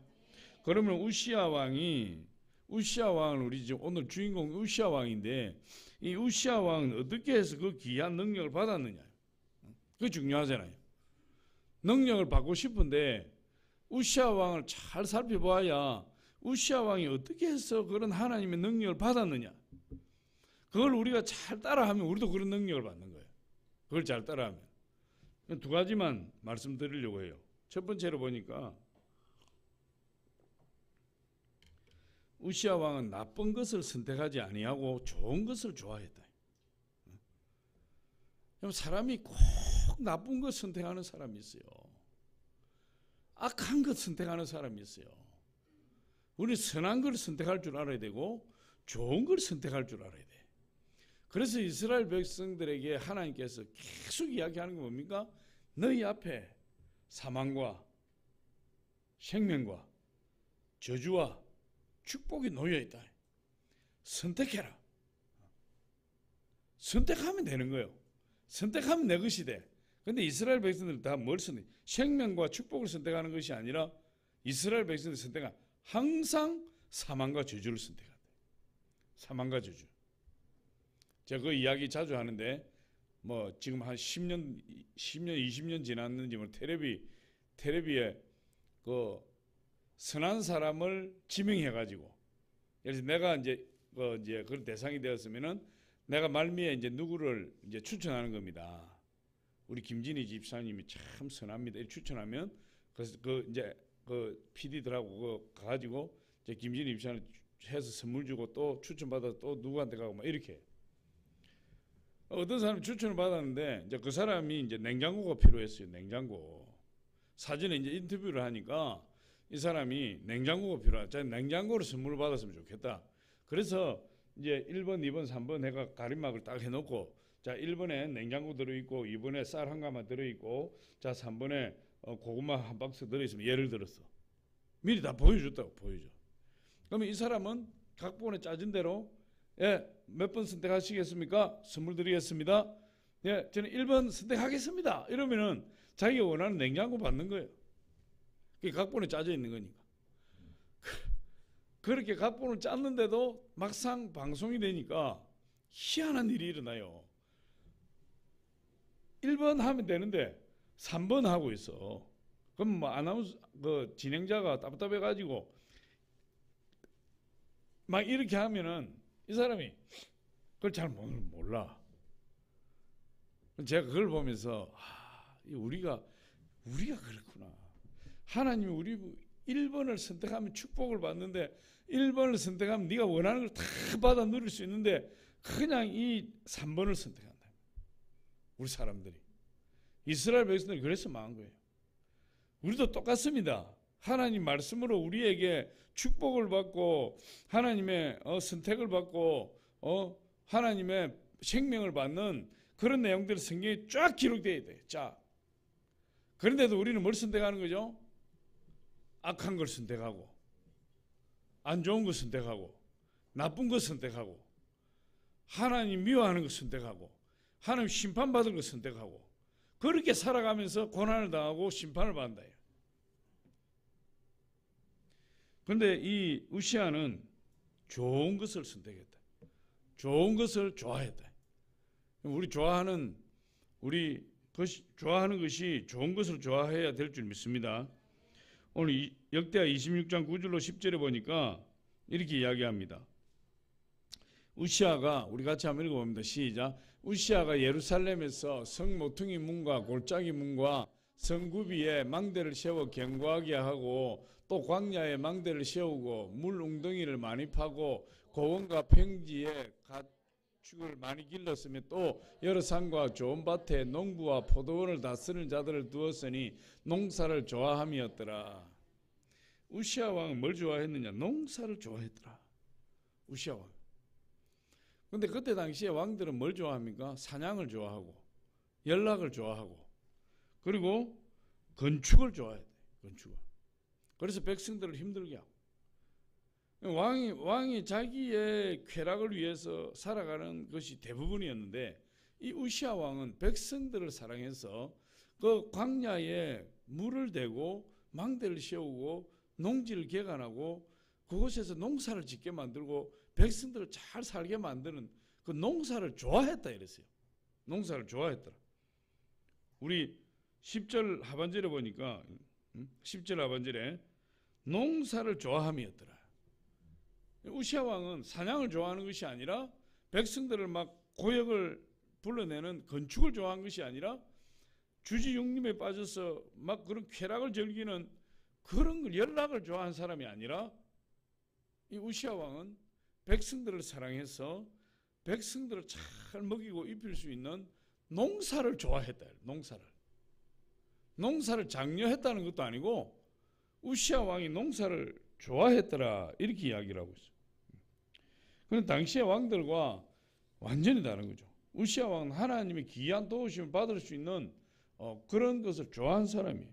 그러면 우시아 왕을 우리 지금 오늘 주인공 우시아 왕인데 이 우시아 왕은 어떻게 해서 그 귀한 능력을 받았느냐? 그게 중요하잖아요. 능력을 받고 싶은데 우시아 왕을 잘 살펴봐야 우시아 왕이 어떻게 해서 그런 하나님의 능력을 받았느냐? 그걸 우리가 잘 따라하면 우리도 그런 능력을 받는 거예요. 그걸 잘 따라하면. 두 가지만 말씀드리려고 해요. 첫 번째로 보니까 우시아 왕은 나쁜 것을 선택하지 아니하고 좋은 것을 좋아했다. 사람이 꼭 나쁜 것 선택하는 사람이 있어요. 악한 것 선택하는 사람이 있어요. 우리는 선한 걸 선택할 줄 알아야 되고 좋은 걸 선택할 줄 알아야 돼. 그래서 이스라엘 백성들에게 하나님께서 계속 이야기하는 게 뭡니까? 너희 앞에 사망과 생명과 저주와 축복이 놓여있다. 선택해라. 선택하면 되는 거예요. 선택하면 내 것이 돼. 근데 이스라엘 백성들은 다 뭘 선택해? 생명과 축복을 선택하는 것이 아니라 이스라엘 백성들이 선택한 항상 사망과 저주를 선택한다. 사망과 저주. 제가 그 이야기 자주 하는데 뭐 지금 한 10년 20년 지났는지 뭐 텔레비에 그 선한 사람을 지명해 가지고, 그래서 내가 이제 그런 대상이 되었으면은 내가 말미에 이제 누구를 이제 추천하는 겁니다. 우리 김진희 집사님이 참 선합니다. 이렇게 추천하면 그래서 이제 PD들하고 가가지고 이제 김진희 집사님 해서 선물 주고 또 추천받아서 또 누구한테 가고 막 이렇게 해요. 어떤 사람이 추천을 받았는데 이제 그 사람이 이제 냉장고가 필요했어요. 냉장고. 사전에 이제 인터뷰를 하니까 이 사람이 냉장고가 필요하다. 냉장고를 선물을 받았으면 좋겠다. 그래서 이제 1번, 2번, 3번 해가 가림막을 딱 해놓고, 자 1번에 냉장고 들어있고 2번에 쌀 한 가마 들어있고 자 3번에 고구마 한 박스 들어있으면 예를 들었어. 미리 다 보여줬다고. 보여줘. 그러면 이 사람은 각본에 짜진 대로 예, 몇 번 선택하시겠습니까? 선물 드리겠습니다. 예, 저는 1번 선택하겠습니다. 이러면은 자기가 원하는 냉장고 받는 거예요. 그게 각본에 짜져 있는 거니까. 그렇게 각본을 짰는데도 막상 방송이 되니까 희한한 일이 일어나요. 1번 하면 되는데 3번 하고 있어. 그럼 뭐 아나운서 진행자가 답답해가지고 막 이렇게 하면은 이 사람이 그걸 잘 몰라. 제가 그걸 보면서 우리가 그렇구나. 하나님이 우리 1번을 선택하면 축복을 받는데 1번을 선택하면 네가 원하는 걸 다 받아 누릴 수 있는데 그냥 이 3번을 선택한다. 우리 사람들이. 이스라엘 백성들이 그래서 망한 거예요. 우리도 똑같습니다. 하나님 말씀으로 우리에게 축복을 받고 하나님의 선택을 받고 하나님의 생명을 받는 그런 내용들이 성경에 쫙 기록되어 있대요. 자, 그런데도 우리는 뭘 선택하는 거죠? 악한 걸 선택하고 안 좋은 걸 선택하고 나쁜 걸 선택하고 하나님 미워하는 걸 선택하고 하나님 심판받을 걸 선택하고 그렇게 살아가면서 고난을 당하고 심판을 받는다. 그런데 이 우시아는 좋은 것을 선택했다. 좋은 것을 좋아했다. 우리 좋아하는 것이 좋은 것을 좋아해야 될 줄 믿습니다. 오늘 역대하 26장 9절로 10절에 보니까 이렇게 이야기합니다. 우시아가, 우리 같이 한번 읽어봅니다. 시작. 우시아가 예루살렘에서 성 모퉁이 문과 골짜기 문과 성구비에 망대를 세워 견고하게 하고 또 광야에 망대를 세우고 물 웅덩이를 많이 파고 고원과 평지에 가축을 많이 길렀으며 또 여러 산과 좋은 밭에 농부와 포도원을 다스리는 자들을 두었으니 농사를 좋아함이었더라. 우시아 왕은 뭘 좋아했느냐? 농사를 좋아했더라. 우시아 왕. 근데 그때 당시에 왕들은 뭘 좋아합니까? 사냥을 좋아하고 연락을 좋아하고 그리고 건축을 좋아해야 돼. 건축을. 그래서 백성들을 힘들게 하고 왕이 자기의 쾌락을 위해서 살아가는 것이 대부분이었는데 이 우시아 왕은 백성들을 사랑해서 그 광야에 물을 대고 망대를 세우고 농지를 개간하고 그곳에서 농사를 짓게 만들고 백성들을 잘 살게 만드는 그 농사를 좋아했다 이랬어요. 농사를 좋아했더라. 우리 10절 하반절에 보니까 10절 하반절에 농사를 좋아함이었더라. 우시아 왕은 사냥을 좋아하는 것이 아니라 백성들을 막 고역을 불러내는 건축을 좋아하는 것이 아니라 주지육림에 빠져서 막 그런 쾌락을 즐기는 그런 걸 연락을 좋아하는 사람이 아니라 이 우시아 왕은 백성들을 사랑해서 백성들을 잘 먹이고 입힐 수 있는 농사를 좋아했다. 농사를 장려했다는 것도 아니고 우시아 왕이 농사를 좋아했더라 이렇게 이야기를 하고 있어요. 그런데 당시의 왕들과 완전히 다른 거죠. 우시아 왕은 하나님의 귀한 도우심을 받을 수 있는 그런 것을 좋아하는 사람이에요.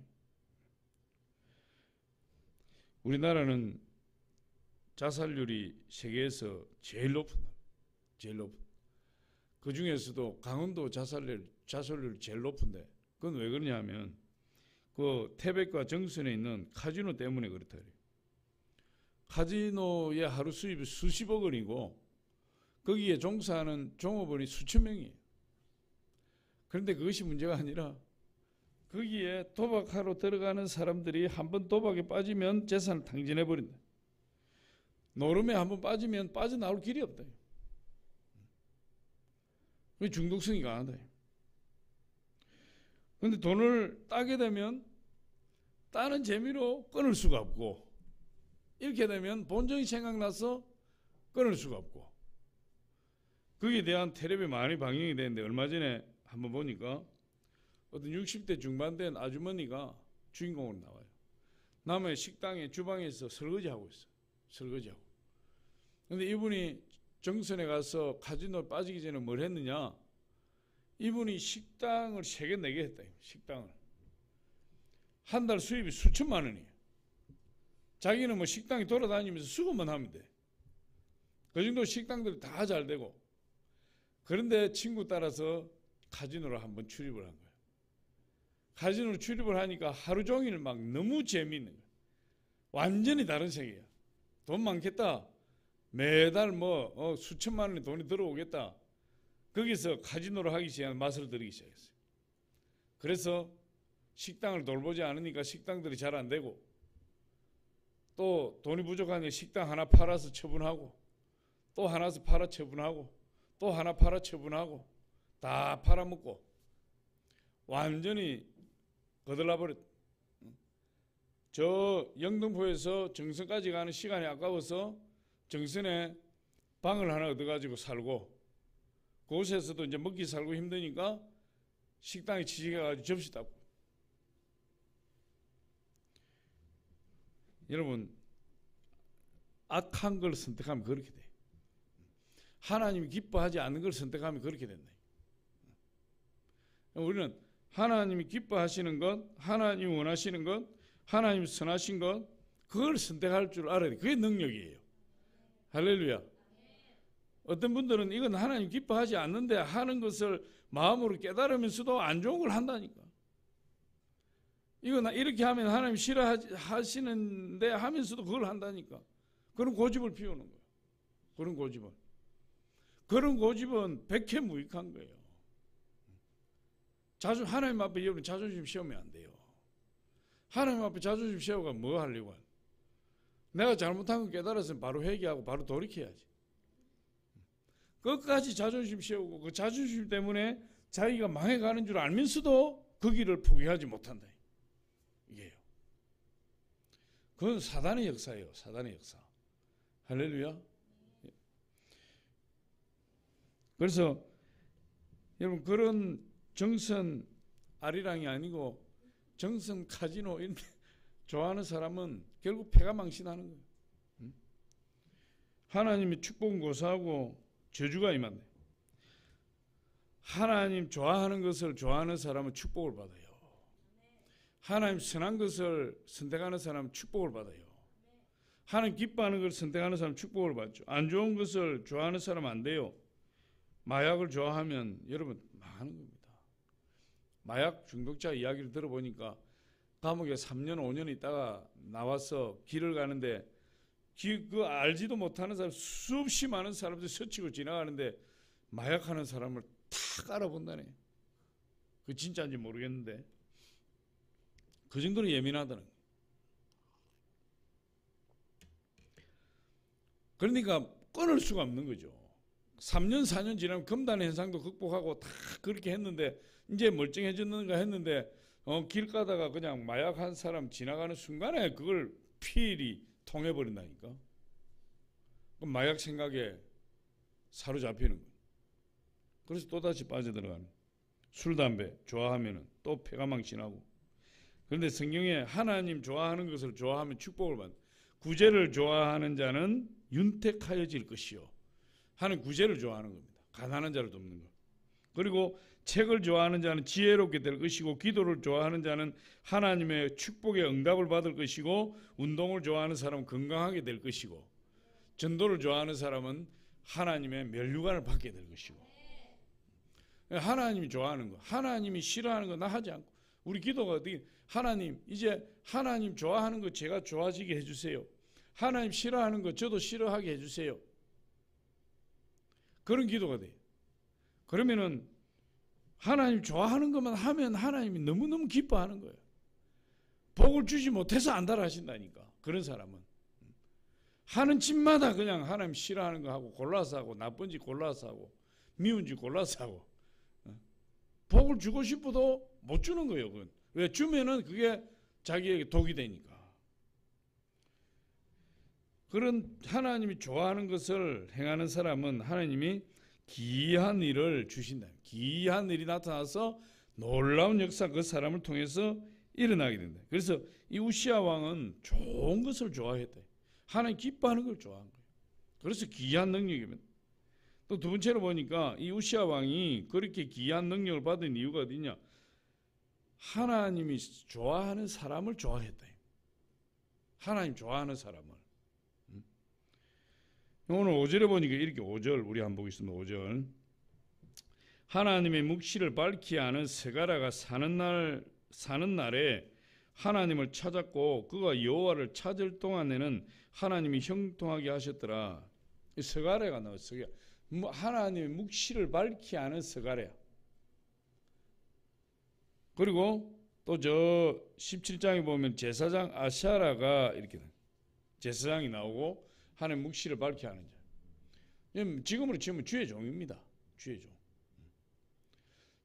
우리나라는 자살률이 세계에서 제일 높은. 그 중에서도 강원도 자살률이 제일 높은데 그건 왜 그러냐면 그 태백과 정선에 있는 카지노 때문에 그렇다 그래요. 카지노의 하루 수입이 수십억 원이고 거기에 종사하는 종업원이 수천 명이에요. 그런데 그것이 문제가 아니라 거기에 도박하러 들어가는 사람들이 한번 도박에 빠지면 재산을 탕진해버린다. 노름에 한번 빠지면 빠져나올 길이 없다. 그 중독성이 강하다. 그런데 돈을 따게 되면 따는 재미로 끊을 수가 없고, 이렇게 되면 본전이 생각나서 끊을 수가 없고, 거기에 대한 텔레비 많이 방영이 되는데 얼마 전에 한번 보니까 어떤 60대 중반 된 아주머니가 주인공으로 나와요. 남의 식당에 주방에서 설거지하고 있어요. 설거지하고. 근데 이분이 정선에 가서 카지노에 빠지기 전에 뭘 했느냐? 이분이 식당을 3개, 4개 했다. 식당을. 한 달 수입이 수천만 원이에요. 자기는 뭐 식당에 돌아다니면서 수고만 하면 돼. 그 정도 식당들이 다 잘 되고. 그런데 친구 따라서 카지노를 한번 출입을 한 거예요. 카지노를 출입을 하니까 하루 종일 막 너무 재미있는 거예요. 완전히 다른 세계야. 돈 많겠다. 매달 뭐 수천만 원의 돈이 들어오겠다. 거기서 카지노를 하기 시작한 맛을 들이기 시작했어요. 그래서 식당을 돌보지 않으니까 식당들이 잘 안 되고, 또 돈이 부족하니까 식당 하나 팔아서 처분하고, 또 하나 팔아 처분하고, 또 하나 팔아 처분하고, 다 팔아먹고 완전히 거들나버렸. 저 영등포에서 정선까지 가는 시간이 아까워서 정선에 방을 하나 얻어가지고 살고, 그곳에서도 이제 먹기 살고 힘드니까 식당에 취직해가지고 접시 닦고. 여러분, 악한 걸 선택하면 그렇게 돼. 하나님이 기뻐하지 않는 걸 선택하면 그렇게 된다. 우리는 하나님이 기뻐하시는 것, 하나님이 원하시는 것, 하나님이 선하신 것, 그걸 선택할 줄 알아야 돼. 그게 능력이에요. 할렐루야. 어떤 분들은 이건 하나님 기뻐하지 않는데 하는 것을 마음으로 깨달으면서도 안 좋은 걸 한다니까. 이건 이렇게 하면 하나님 싫어하시는데 하면서도 그걸 한다니까. 그런 고집을 피우는 거예요. 그런 고집은 백해무익한 거예요. 하나님 앞에 여러분 자존심 세우면 안 돼요. 하나님 앞에 자존심 세우고 뭐 하려고 하는? 내가 잘못한 거 깨달았으면 바로 회개하고 바로 돌이켜야지. 끝까지 자존심 세우고 그 자존심 때문에 자기가 망해가는 줄 알면서도 그 길을 포기하지 못한다. 이게요. 그건 사단의 역사예요. 사단의 역사. 할렐루야. 그래서 여러분, 그런 정선 아리랑이 아니고 정선 카지노 이런 데 좋아하는 사람은 결국 패가 망신하는 거예요. 하나님의 축복은 고사하고 저주가 임한다. 하나님 좋아하는 것을 좋아하는 사람은 축복을 받아요. 하나님 선한 것을 선택하는 사람은 축복을 받아요. 하나님 기뻐하는 것을 선택하는 사람은 축복을 받죠. 안 좋은 것을 좋아하는 사람은 안 돼요. 마약을 좋아하면 여러분 망하는 겁니다. 마약 중독자 이야기를 들어보니까 감옥에 3년 5년 있다가 나와서 길을 가는데 그 알지도 못하는 사람 수없이 많은 사람들이 스치고 지나가는데 마약하는 사람을 탁 알아본다네. 그 진짜인지 모르겠는데 그 정도로 예민하다는 거예요. 그러니까 끊을 수가 없는 거죠. 3년 4년 지나면 금단 현상도 극복하고 다 그렇게 했는데 이제 멀쩡해졌는가 했는데 길 가다가 그냥 마약한 사람 지나가는 순간에 그걸 피일이 통해버린다니까. 그럼 마약 생각에 사로잡히는 거예요. 그래서 또다시 빠져들어가는. 술, 담배 좋아하면 또 폐가 망신하고. 그런데 성경에 하나님 좋아하는 것을 좋아하면 축복을 받는. 구제를 좋아하는 자는 윤택하여질 것이요. 하는 구제를 좋아하는 겁니다. 가난한 자를 돕는 것. 그리고 책을 좋아하는 자는 지혜롭게 될 것이고, 기도를 좋아하는 자는 하나님의 축복의 응답을 받을 것이고, 운동을 좋아하는 사람은 건강하게 될 것이고, 전도를 좋아하는 사람은 하나님의 면류관을 받게 될 것이고. 하나님이 좋아하는 거, 하나님이 싫어하는 거 나 하지 않고, 우리 기도가 어떻게, 하나님 이제 하나님 좋아하는 거 제가 좋아지게 해주세요. 하나님 싫어하는 거 저도 싫어하게 해주세요. 그런 기도가 돼. 그러면은 하나님 좋아하는 것만 하면 하나님이 너무너무 기뻐하는 거예요. 복을 주지 못해서 안달하신다니까. 그런 사람은 하는 짓마다 그냥 하나님 싫어하는 거 하고 골라서 하고 나쁜 짓 골라서 하고 미운 짓 골라서 하고 복을 주고 싶어도 못 주는 거예요. 그건. 왜? 주면은 그게 자기에게 독이 되니까. 그런 하나님이 좋아하는 것을 행하는 사람은 하나님이 기이한 일을 주신다. 기이한 일이 나타나서 놀라운 역사 그 사람을 통해서 일어나게 된다. 그래서 이 우시야 왕은 좋은 것을 좋아했대. 하나님 기뻐하는 걸 좋아한 거예요. 그래서 기이한 능력이면 또 두 번째로 보니까 이 우시야 왕이 그렇게 기이한 능력을 받은 이유가 어디냐? 하나님이 좋아하는 사람을 좋아했다. 하나님 좋아하는 사람을. 오늘 5절에 보니까 이렇게 5절 우리 한번 보겠습니다. 5절. 하나님의 묵시를 밝히 아는 스가랴가 사는 날에 하나님을 찾았고 그가 여호와를 찾을 동안에는 하나님이 형통하게 하셨더라. 이 스가랴가 나왔어요. 하나님의 묵시를 밝히 아는 스가랴. 그리고 또 저 17장에 보면 제사장 아샤라가 이렇게 제사장이 나오고 하나님 묵시를 밝히 하는 자. 지금으로 치면 주의 종입니다. 주의 종.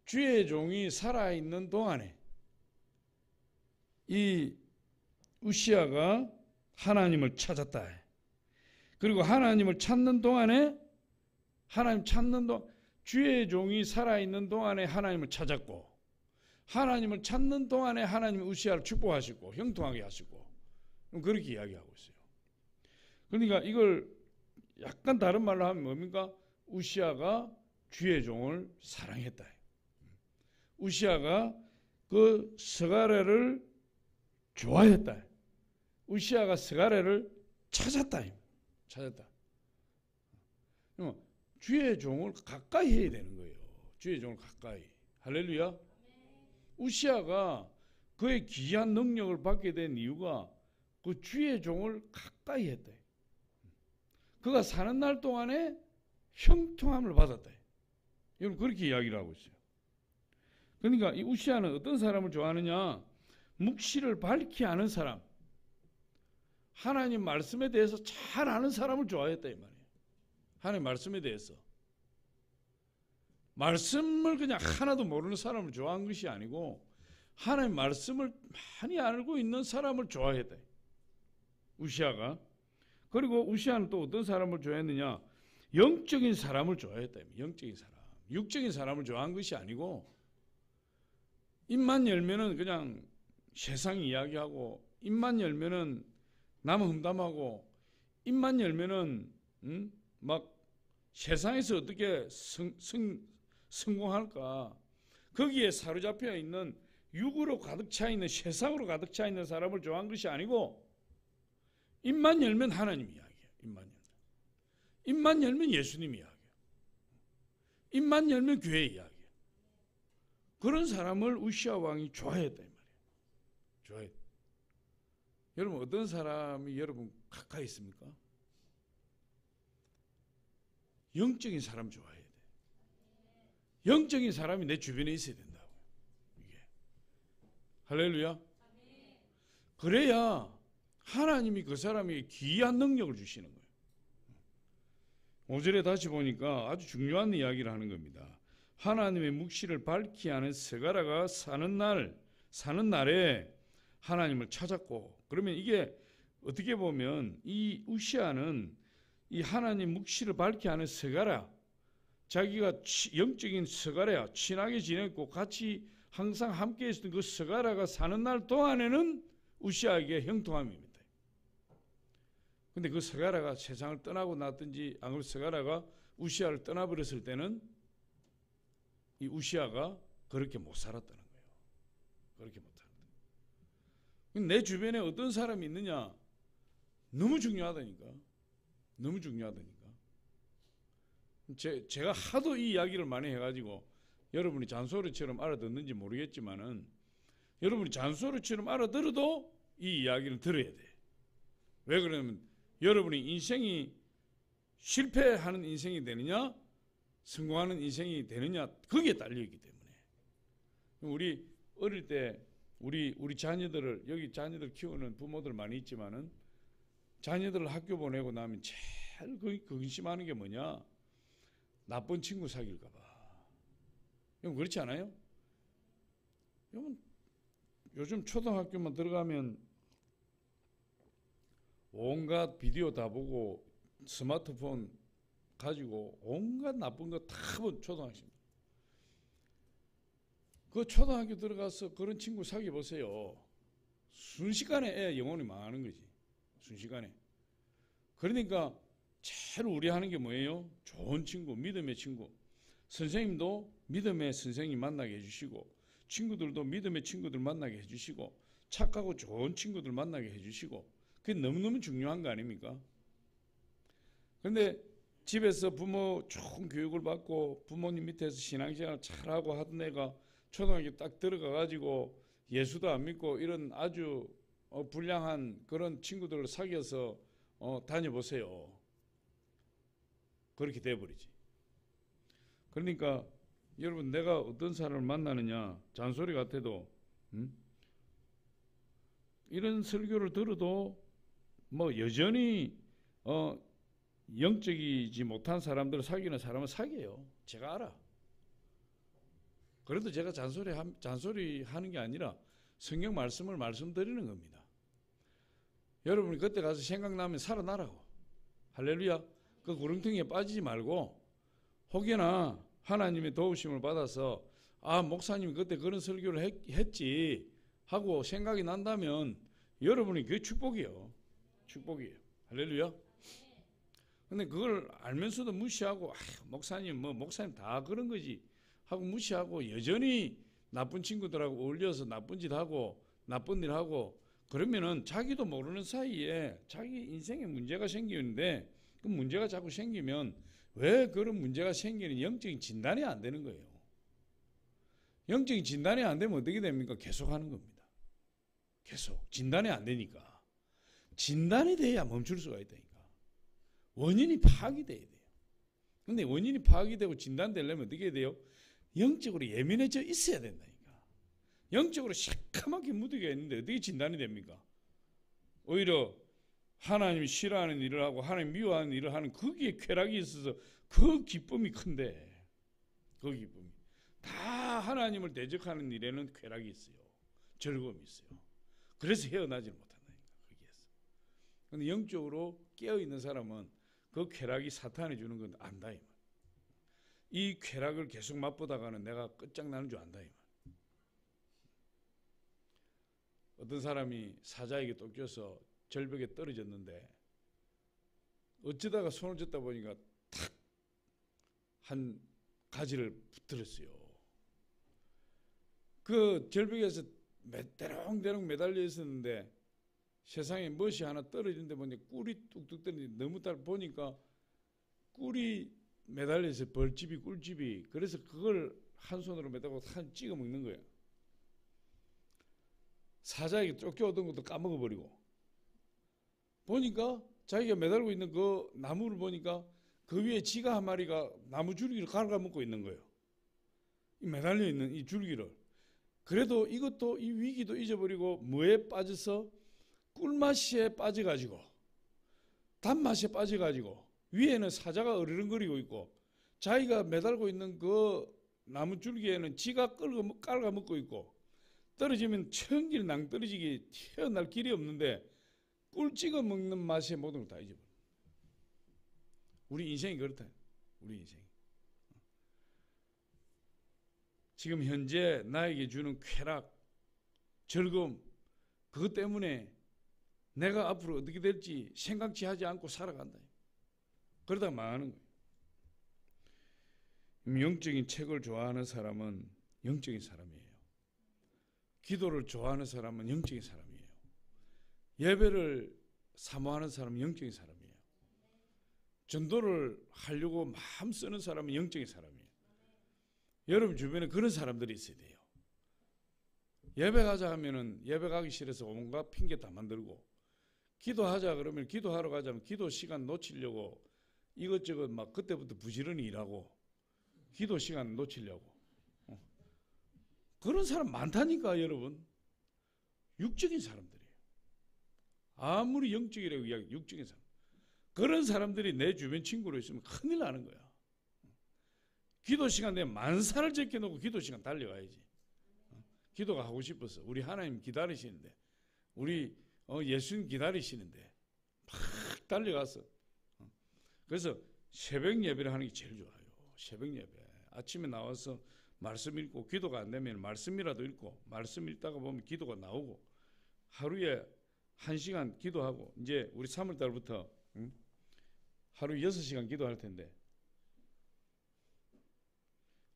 주의 종이 살아있는 동안에 이 우시야가 하나님을 찾았다. 그리고 하나님을 찾는 동안에 주의 종이 살아있는 동안에 하나님을 찾았고 하나님을 찾는 동안에 하나님이 우시야를 축복하시고 형통하게 하시고 그렇게 이야기하고 있어요. 그러니까 이걸 약간 다른 말로 하면 뭡니까? 우시야가 주의 종을 사랑했다. 우시야가 그 스가랴를 좋아했다. 우시야가 스가랴를 찾았다. 주의 종을 가까이 해야 되는 거예요. 주의 종을 가까이. 할렐루야. 우시야가 그의 귀한 능력을 받게 된 이유가 그 주의 종을 가까이 했다. 그가 사는 날 동안에 형통함을 받았다. 여러분 그렇게 이야기를 하고 있어요. 그러니까 이 우시야는 어떤 사람을 좋아하느냐? 묵시를 밝히 아는 사람, 하나님 말씀에 대해서 잘 아는 사람을 좋아했다 이 말이에요. 하나님 말씀에 대해서 말씀을 그냥 하나도 모르는 사람을 좋아한 것이 아니고 하나님 말씀을 많이 알고 있는 사람을 좋아했다. 우시야가. 그리고 우시야는 또 어떤 사람을 좋아했느냐? 영적인 사람을 좋아했다. 영적인 사람. 육적인 사람을 좋아한 것이 아니고 입만 열면은 그냥 세상 이야기하고 입만 열면은 남 험담하고 입만 열면은 막 세상에서 어떻게 성공할까 거기에 사로잡혀 있는 육으로 가득 차 있는 세상으로 가득 차 있는 사람을 좋아한 것이 아니고 입만 열면 하나님 이야기예요. 입만 열면 예수님 이야기예요. 입만 열면 교회 이야기예요. 그런 사람을 우시야 왕이 좋아했다 이 말이에요. 좋아했다. 여러분 어떤 사람이 여러분 가까이 있습니까? 영적인 사람 좋아해야 돼. 영적인 사람이 내 주변에 있어야 된다고요. 이게. 할렐루야. 그래야 하나님이 그 사람에게 귀한 능력을 주시는 거예요. 5절에 다시 보니까 아주 중요한 이야기를 하는 겁니다. 하나님의 묵시를 밝히 하는 스가랴가 사는 날에 하나님을 찾았고, 그러면 이게 어떻게 보면 이 우시야는 이 하나님 묵시를 밝히 하는 스가랴, 자기가 영적인 스가랴 친하게 지냈고 같이 항상 함께 있었던 그 스가랴가 사는 날 동안에는 우시야에게 형통함입니다. 근데 그 스가랴가 세상을 떠나고 났든지 안 그러면 스가랴가 우시야를 떠나버렸을 때는 이 우시야가 그렇게 못 살았다는 거예요. 그렇게 못 살았다. 내 주변에 어떤 사람이 있느냐 너무 중요하다니까. 너무 중요하다니까. 제가 하도 이 이야기를 많이 해가지고 여러분이 잔소리처럼 알아듣는지 모르겠지만은 여러분이 잔소리처럼 알아들어도 이 이야기를 들어야 돼. 왜 그러냐면 여러분이 인생이 실패하는 인생이 되느냐 성공하는 인생이 되느냐, 거기에 달려있기 때문에. 우리 어릴 때 우리 자녀들을, 여기 자녀들 키우는 부모들 많이 있지만은 자녀들을 학교 보내고 나면 제일 근심하는 게 뭐냐? 나쁜 친구 사귈까 봐. 여러분 그렇지 않아요? 여러분 요즘 초등학교만 들어가면 온갖 비디오 다 보고 스마트폰 가지고 온갖 나쁜 거 다 본 초등학생. 그 초등학교 들어가서 그런 친구 사귀어 보세요. 순식간에 애 영혼이 망하는 거지. 순식간에. 그러니까 제일 우리 하는 게 뭐예요? 좋은 친구, 믿음의 친구. 선생님도 믿음의 선생님 만나게 해주시고, 친구들도 믿음의 친구들 만나게 해주시고, 착하고 좋은 친구들 만나게 해주시고, 그게 너무너무 중요한 거 아닙니까? 그런데 집에서 부모 좋은 교육을 받고 부모님 밑에서 신앙생활 잘하고 하던 애가 초등학교 딱 들어가가지고 예수도 안 믿고 이런 아주 불량한 그런 친구들을 사귀어서 다녀보세요. 그렇게 돼버리지. 그러니까 여러분, 내가 어떤 사람을 만나느냐, 잔소리 같아도 이런 설교를 들어도 뭐 여전히 영적이지 못한 사람들을 사귀는 사람은 사귀어요. 제가 알아. 그래도 제가 잔소리 하는 게 아니라 성경 말씀을 말씀드리는 겁니다. 여러분이 그때 가서 생각나면 살아나라고. 할렐루야. 그 구렁텅이에 빠지지 말고 혹여나 하나님의 도우심을 받아서 목사님이 그때 그런 설교를 했지 하고 생각이 난다면 여러분이 그게 축복이에요. 축복이에요. 할렐루야. 근데 그걸 알면서도 무시하고 목사님 다 그런 거지 하고 무시하고 여전히 나쁜 친구들하고 어울려서 나쁜 짓 하고 나쁜 일 하고 그러면은 자기도 모르는 사이에 자기 인생에 문제가 생기는데 그 문제가 자꾸 생기면 왜 그런 문제가 생기는 영적인 진단이 안 되는 거예요. 영적인 진단이 안 되면 어떻게 됩니까? 계속 하는 겁니다. 계속. 진단이 안 되니까. 진단이 돼야 멈출 수가 있다니까. 원인이 파악이 돼야 돼요. 근데 원인이 파악이 되고 진단되려면 어떻게 해야 돼요? 영적으로 예민해져 있어야 된다니까. 영적으로 시커멓게 무디가 있는데 어떻게 진단이 됩니까? 오히려 하나님이 싫어하는 일을 하고 하나님 미워하는 일을 하는 거기에 쾌락이 있어서 그 기쁨이 큰데, 그 기쁨이 다 하나님을 대적하는 일에는 쾌락이 있어요. 즐거움이 있어요. 그래서 헤어나지를 못한다니까, 거기에서. 근데 영적으로 깨어있는 사람은 그 쾌락이 사탄이 주는 건 안다 이 말. 이 쾌락을 계속 맛보다가는 내가 끝장나는 줄 안다 이 말. 어떤 사람이 사자에게 쫓겨서 절벽에 떨어졌는데 어쩌다가 손을 줬다 보니까 탁 한 가지를 붙들었어요. 그 절벽에서 대롱대롱 매달려 있었는데 세상에 멋이 하나 떨어진데 보니까 꿀이 뚝뚝 떨어지는데 너무 딱 보니까 꿀이 매달려 있어요. 벌집이 꿀집이. 그래서 그걸 한 손으로 매달고 한 찍어 먹는 거예요. 사자에게 쫓겨오던 것도 까먹어버리고 보니까 자기가 매달고 있는 그 나무를 보니까 그 위에 지가 한 마리가 나무 줄기를 갉아먹고 있는 거예요. 매달려 있는 이 줄기를. 그래도 이것도 이 위기도 잊어버리고 뭐에 빠져서 꿀맛에 빠져가지고 단맛에 빠져가지고 위에는 사자가 어르렁거리고 있고 자기가 매달고 있는 그 나무 줄기에는 지가 깔아먹고 있고 떨어지면 천길 낭떠러지게 튀어날 길이 없는데 꿀 찍어 먹는 맛에 모든 걸 다 잊어버려. 우리 인생이 그렇다. 우리 인생이. 지금 현재 나에게 주는 쾌락, 즐거움, 그것 때문에 내가 앞으로 어떻게 될지 생각지 하지 않고 살아간다. 그러다 망하는 거예요. 영적인 책을 좋아하는 사람은 영적인 사람이에요. 기도를 좋아하는 사람은 영적인 사람이에요. 예배를 사모하는 사람은 영적인 사람이에요. 전도를 하려고 마음 쓰는 사람은 영적인 사람이에요. 여러분 주변에 그런 사람들이 있어야 돼요. 예배 가자 하면은 예배 가기 싫어서 온갖 핑계 다 만들고, 기도하자 그러면 기도하러 가자면 기도 시간 놓치려고 이것저것 막 그때부터 부지런히 일하고, 기도 시간 놓치려고. 그런 사람 많다니까 여러분. 육적인 사람들이에요. 아무리 영적이라고 이야기, 육적인 사람. 그런 사람들이 내 주변 친구로 있으면 큰일 나는 거야. 기도 시간 되면 만사를 제껴놓고 기도 시간 달려가야지. 기도가 하고 싶어서 우리 하나님 기다리시는데, 우리 예수님 기다리시는데 막 달려가서. 그래서 새벽 예배를 하는 게 제일 좋아요. 새벽 예배. 아침에 나와서 말씀 읽고, 기도가 안 되면 말씀이라도 읽고, 말씀 읽다가 보면 기도가 나오고, 하루에 1시간 기도하고, 이제 우리 3월 달부터 하루 6시간 기도할 텐데,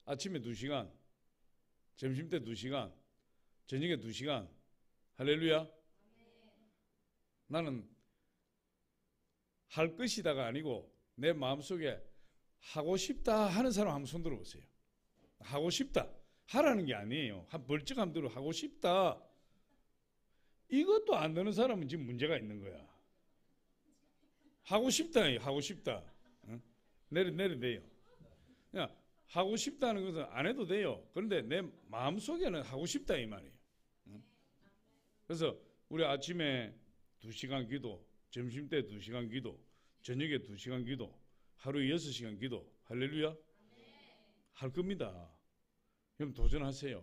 아침에 2시간, 점심때 2시간, 저녁에 2시간. 할렐루야. 나는 할 것이다가 아니고 내 마음속에 하고 싶다 하는 사람 한번 손 들어보세요. 하고 싶다. 하라는 게 아니에요. 멀쩡한 대로 하고 싶다. 이것도 안 되는 사람은 지금 문제가 있는 거야. 하고 싶다. 하고 싶다. 내려내요. 그냥 하고 싶다는 것은 안 해도 돼요. 그런데 내 마음속에는 하고 싶다 이 말이에요. 그래서 우리 아침에 2시간 기도, 점심때 2시간 기도, 저녁에 2시간 기도, 하루에 6시간 기도. 할렐루야. 할 겁니다. 그럼 도전하세요.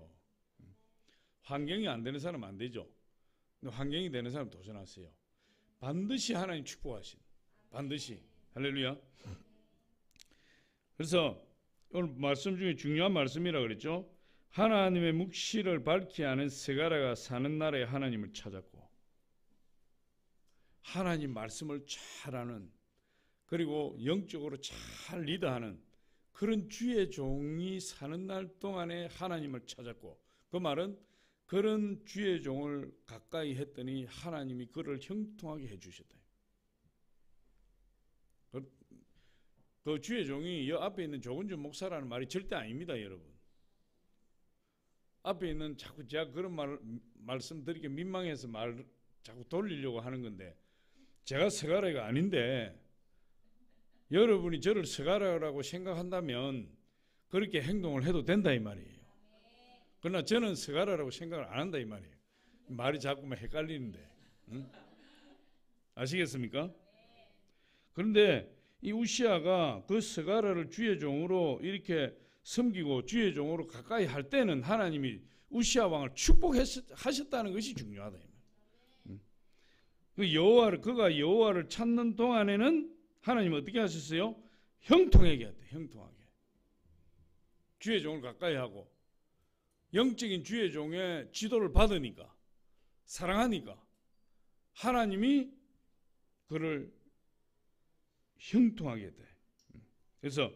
환경이 안 되는 사람은 안 되죠. 근데 환경이 되는 사람 도전하세요. 반드시 하나님 축복하신. 반드시. 할렐루야. 그래서 오늘 말씀 중에 중요한 말씀이라 그랬죠. 하나님의 묵시를 밝히 아는 스가랴가 사는 날에 하나님을 찾았고, 하나님 말씀을 잘 아는, 그리고 영적으로 잘 리더하는 그런 주의 종이 사는 날 동안에 하나님을 찾았고, 그 말은 그런 주의 종을 가까이 했더니 하나님이 그를 형통하게 해주셨다. 그 주의 종이 여 앞에 있는 조근준 목사라는 말이 절대 아닙니다, 여러분. 앞에 있는 자꾸 제가 그런 말씀드리기 민망해서 말 자꾸 돌리려고 하는 건데, 제가 스가랴가 아닌데 여러분이 저를 스가랴라고 생각한다면 그렇게 행동을 해도 된다 이 말이에요. 그러나 저는 스가랴라고 생각을 안 한다 이 말이에요. 말이 자꾸만 헷갈리는데. 응? 아시겠습니까? 그런데 이 우시아가 그 스가랴를 주의 종으로 이렇게 섬기고 주의 종으로 가까이 할 때는 하나님이 우시아 왕을 축복하셨다는 것이 중요하다. 그가 여호와를 찾는 동안에는 하나님은 어떻게 하셨어요? 형통하게 했대. 형통하게. 주의 종을 가까이 하고 영적인 주의 종의 지도를 받으니까, 사랑하니까 하나님이 그를 형통하게 돼. 그래서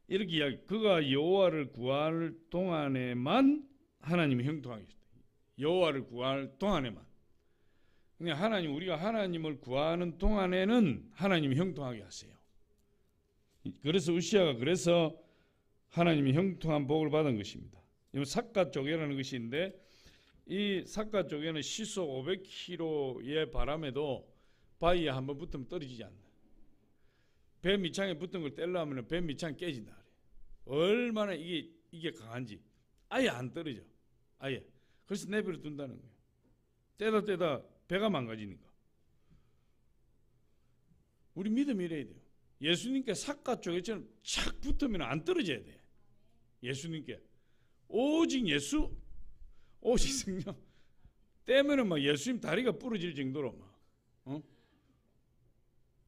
이렇게 이야기, 그가 여호와를 구할 동안에만 하나님이 형통하게 했다. 여호와를 구할 동안에만. 그냥 하나님, 우리가 하나님을 구하는 동안에는 하나님이 형통하게 하세요. 그래서 우시아가 그래서 하나님이 형통한 복을 받은 것입니다. 삭가 쪼개라는 것이 있는데, 이 삭가 쪼개는 시속 500km의 바람에도 바위에 한번 붙으면 떨어지지 않는다. 배 밑창에 붙은 걸 떼려면 배 밑창이 깨진다. 얼마나 이게 강한지. 아예 안 떨어져. 아예. 그래서 내버려 둔다는 거예요. 떼다 배가 망가지니까. 우리 믿음이 이래야 돼요. 예수님께 삭가 쪼개처럼 착 붙으면 안 떨어져야 돼. 예수님께. 오직 예수, 오직 성령. 떼면은 막 예수님 다리가 부러질 정도로 막.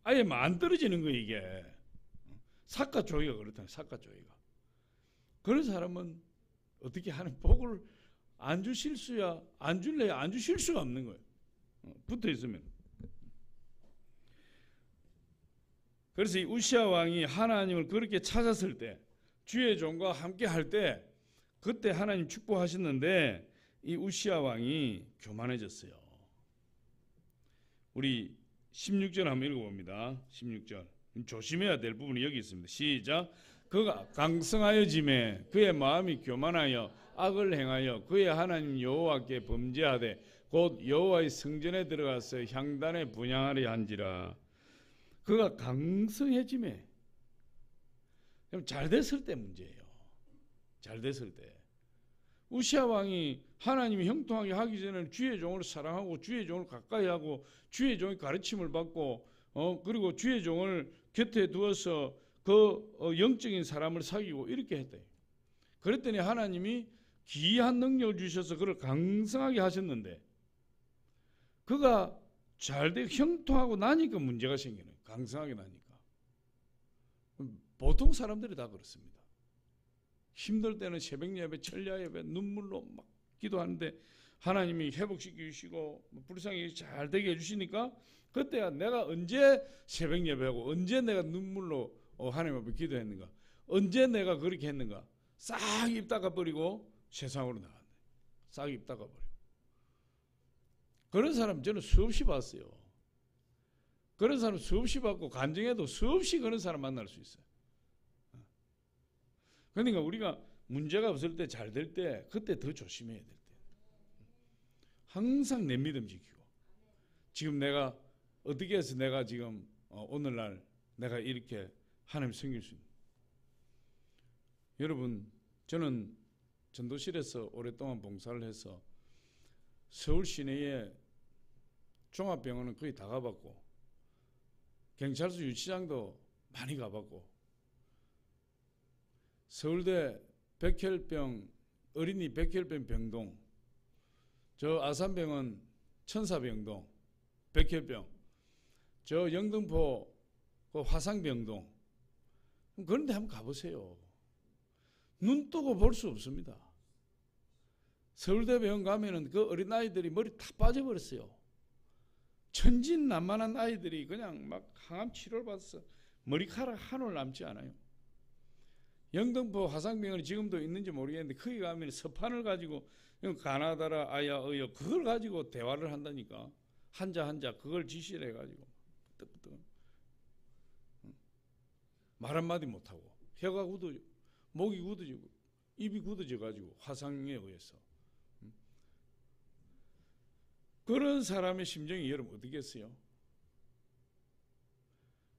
아예 막 안 떨어지는 거예요, 이게. 삭가 쪼개가 그렇다. 삭가 쪼개가. 그런 사람은 어떻게 하는 복을 안 주실 수야, 안 줄래야 안 주실 수가 없는 거예요. 붙어 있으면. 그래서 이 우시아 왕이 하나님을 그렇게 찾았을 때, 주의 종과 함께 할 때, 그때 하나님 축복하셨는데 이 우시아 왕이 교만해졌어요. 우리 16절 한번 읽어봅니다. 16절. 조심해야 될 부분이 여기 있습니다. 시작. 그가 강성하여짐에 그의 마음이 교만하여 악을 행하여 그의 하나님 여호와께 범죄하되 곧 여호와의 성전에 들어가서 향단에 분향하려 한지라. 그가 강성해짐에, 잘 됐을 때 문제예요. 잘 됐을 때. 우시아 왕이 하나님이 형통하게 하기 전에 주의 종을 사랑하고 주의 종을 가까이 하고 주의 종의 가르침을 받고 그리고 주의 종을 곁에 두어서 그 영적인 사람을 사귀고 이렇게 했대요. 그랬더니 하나님이 기이한 능력을 주셔서 그를 강성하게 하셨는데 그가 잘되고 형통하고 나니까 문제가 생기는 거예요. 강성하게 나니까. 보통 사람들이 다 그렇습니다. 힘들 때는 새벽 예배, 철야 예배, 눈물로 막 기도하는데 하나님이 회복시켜 주시고 불쌍히 잘 되게 해주시니까 그때야 내가 언제 새벽 예배하고 언제 내가 눈물로 하나님 앞에 기도했는가, 언제 내가 그렇게 했는가, 싹 입 닦아버리고 세상으로 나갔네. 싹 입 닦아버리고. 그런 사람 저는 수없이 봤어요. 그런 사람 수없이 봤고 간증해도 수없이 그런 사람 만날 수 있어요. 그러니까 우리가 문제가 없을 때 잘 될 때 그때 더 조심해야 될 때. 항상 내 믿음 지키고 지금 내가 어떻게 해서 내가 지금 오늘날 내가 이렇게 하나님 섬길 수 있는. 여러분 저는 전도실에서 오랫동안 봉사를 해서 서울 시내에 종합병원은 거의 다 가봤고 경찰서 유치장도 많이 가봤고 서울대 백혈병 어린이 백혈병 병동, 저 아산병원 천사병동 백혈병, 저 영등포 그 화상병동, 그런 데 한번 가보세요. 눈 뜨고 볼 수 없습니다. 서울대병원 가면은 그 어린아이들이 머리 다 빠져버렸어요. 천진난만한 아이들이 그냥 막 항암 치료를 받아서 머리카락 한 올 남지 않아요. 영등포 화상병원이 지금도 있는지 모르겠는데 거기 가면 서판을 가지고 가나다라 아야 어여 그걸 가지고 대화를 한다니까. 한자 그걸 지시를 해가지고 말 한마디 못하고 혀가 굳어지고 목이 굳어지고 입이 굳어져가지고 화상에 의해서. 그런 사람의 심정이 여러분 어떻겠어요?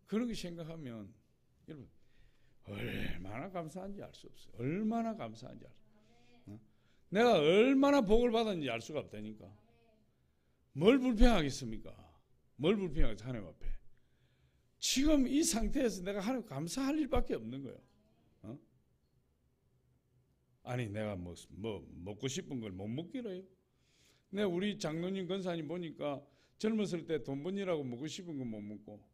그런 거 생각하면 여러분 얼마나 감사한지 알 수 없어요. 얼마나 감사한지 알 수 없어요. 내가 얼마나 복을 받았는지 알 수가 없다니까. 뭘 불평하겠습니까? 뭘 불평하겠어 하나님 앞에. 지금 이 상태에서 내가 하나님 감사할 일밖에 없는 거예요. 아니 내가 뭐 먹고 싶은 걸 못 먹기로 해요. 내가 우리 장로님 권사님 보니까 젊었을 때 돈 번이라고 먹고 싶은 거 못 먹고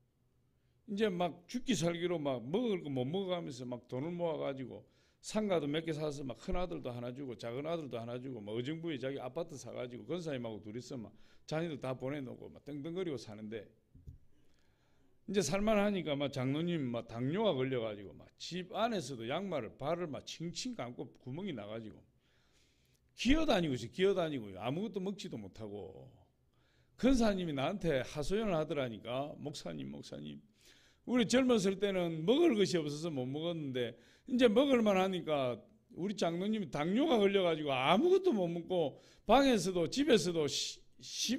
이제 막 죽기 살기로 막 먹을 거 못 먹어가면서 막 돈을 모아가지고 상가도 몇 개 사서 막 큰 아들도 하나 주고 작은 아들도 하나 주고 막 의정부에 자기 아파트 사가지고 권사님하고 둘이서 막 자녀들 다 보내놓고 막 떵떵거리고 사는데 이제 살만하니까 막 장로님 막 당뇨가 걸려가지고 막 집 안에서도 양말을 발을 막 칭칭 감고 구멍이 나가지고 기어다니고요. 아무것도 먹지도 못하고 권사님이 나한테 하소연을 하더라니까. 목사님 우리 젊었을 때는 먹을 것이 없어서 못 먹었는데 이제 먹을만 하니까 우리 장로님이 당뇨가 걸려가지고 아무것도 못 먹고 방에서도 집에서도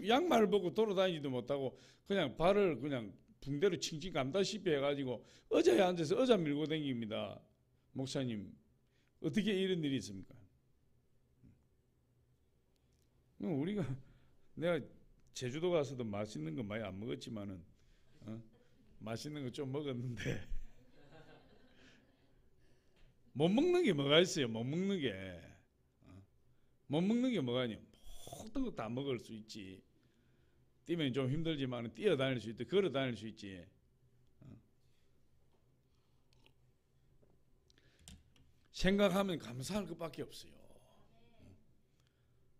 양말을 벗고 돌아다니지도 못하고 그냥 발을 그냥 붕대로 칭칭 감다시피 해가지고 의자에 앉아서 의자 밀고 다닙니다. 목사님 어떻게 이런 일이 있습니까? 우리가 내가 제주도 가서도 맛있는 거 많이 안 먹었지만은 맛있는 거 좀 먹었는데 못 먹는 게 뭐가 있어요? 못 먹는 게 뭐가 있냐? 모든 거 다 먹을 수 있지. 뛰면 좀 힘들지만 뛰어다닐 수 있다. 걸어 다닐 수 있지. 생각하면 감사할 것밖에 없어요.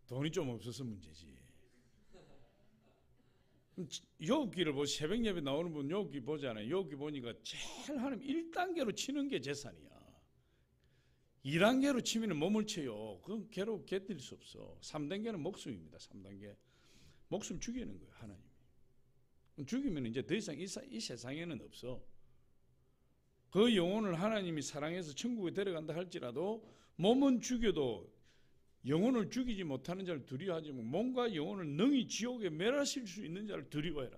돈이 좀 없어서 문제지. 욥기를 보고 새벽 예배 나오는 분 욥기 보잖아요. 욥기 보니까 제일 하나님 1단계로 치는 게 재산이야. 2단계로 치면 몸을 쳐요. 그건 괴롭 견딜 수 없어. 3단계는 목숨입니다. 3단계. 목숨 죽이는 거예요. 하나님이. 죽이면 이제 더 이상 이 세상에는 없어. 그 영혼을 하나님이 사랑해서 천국에 데려간다 할지라도 몸은 죽여도 영혼을 죽이지 못하는 자를 두려워하지 말고 몸과 영혼을 능히 지옥에 멸하실 수 있는 자를 두려워해라.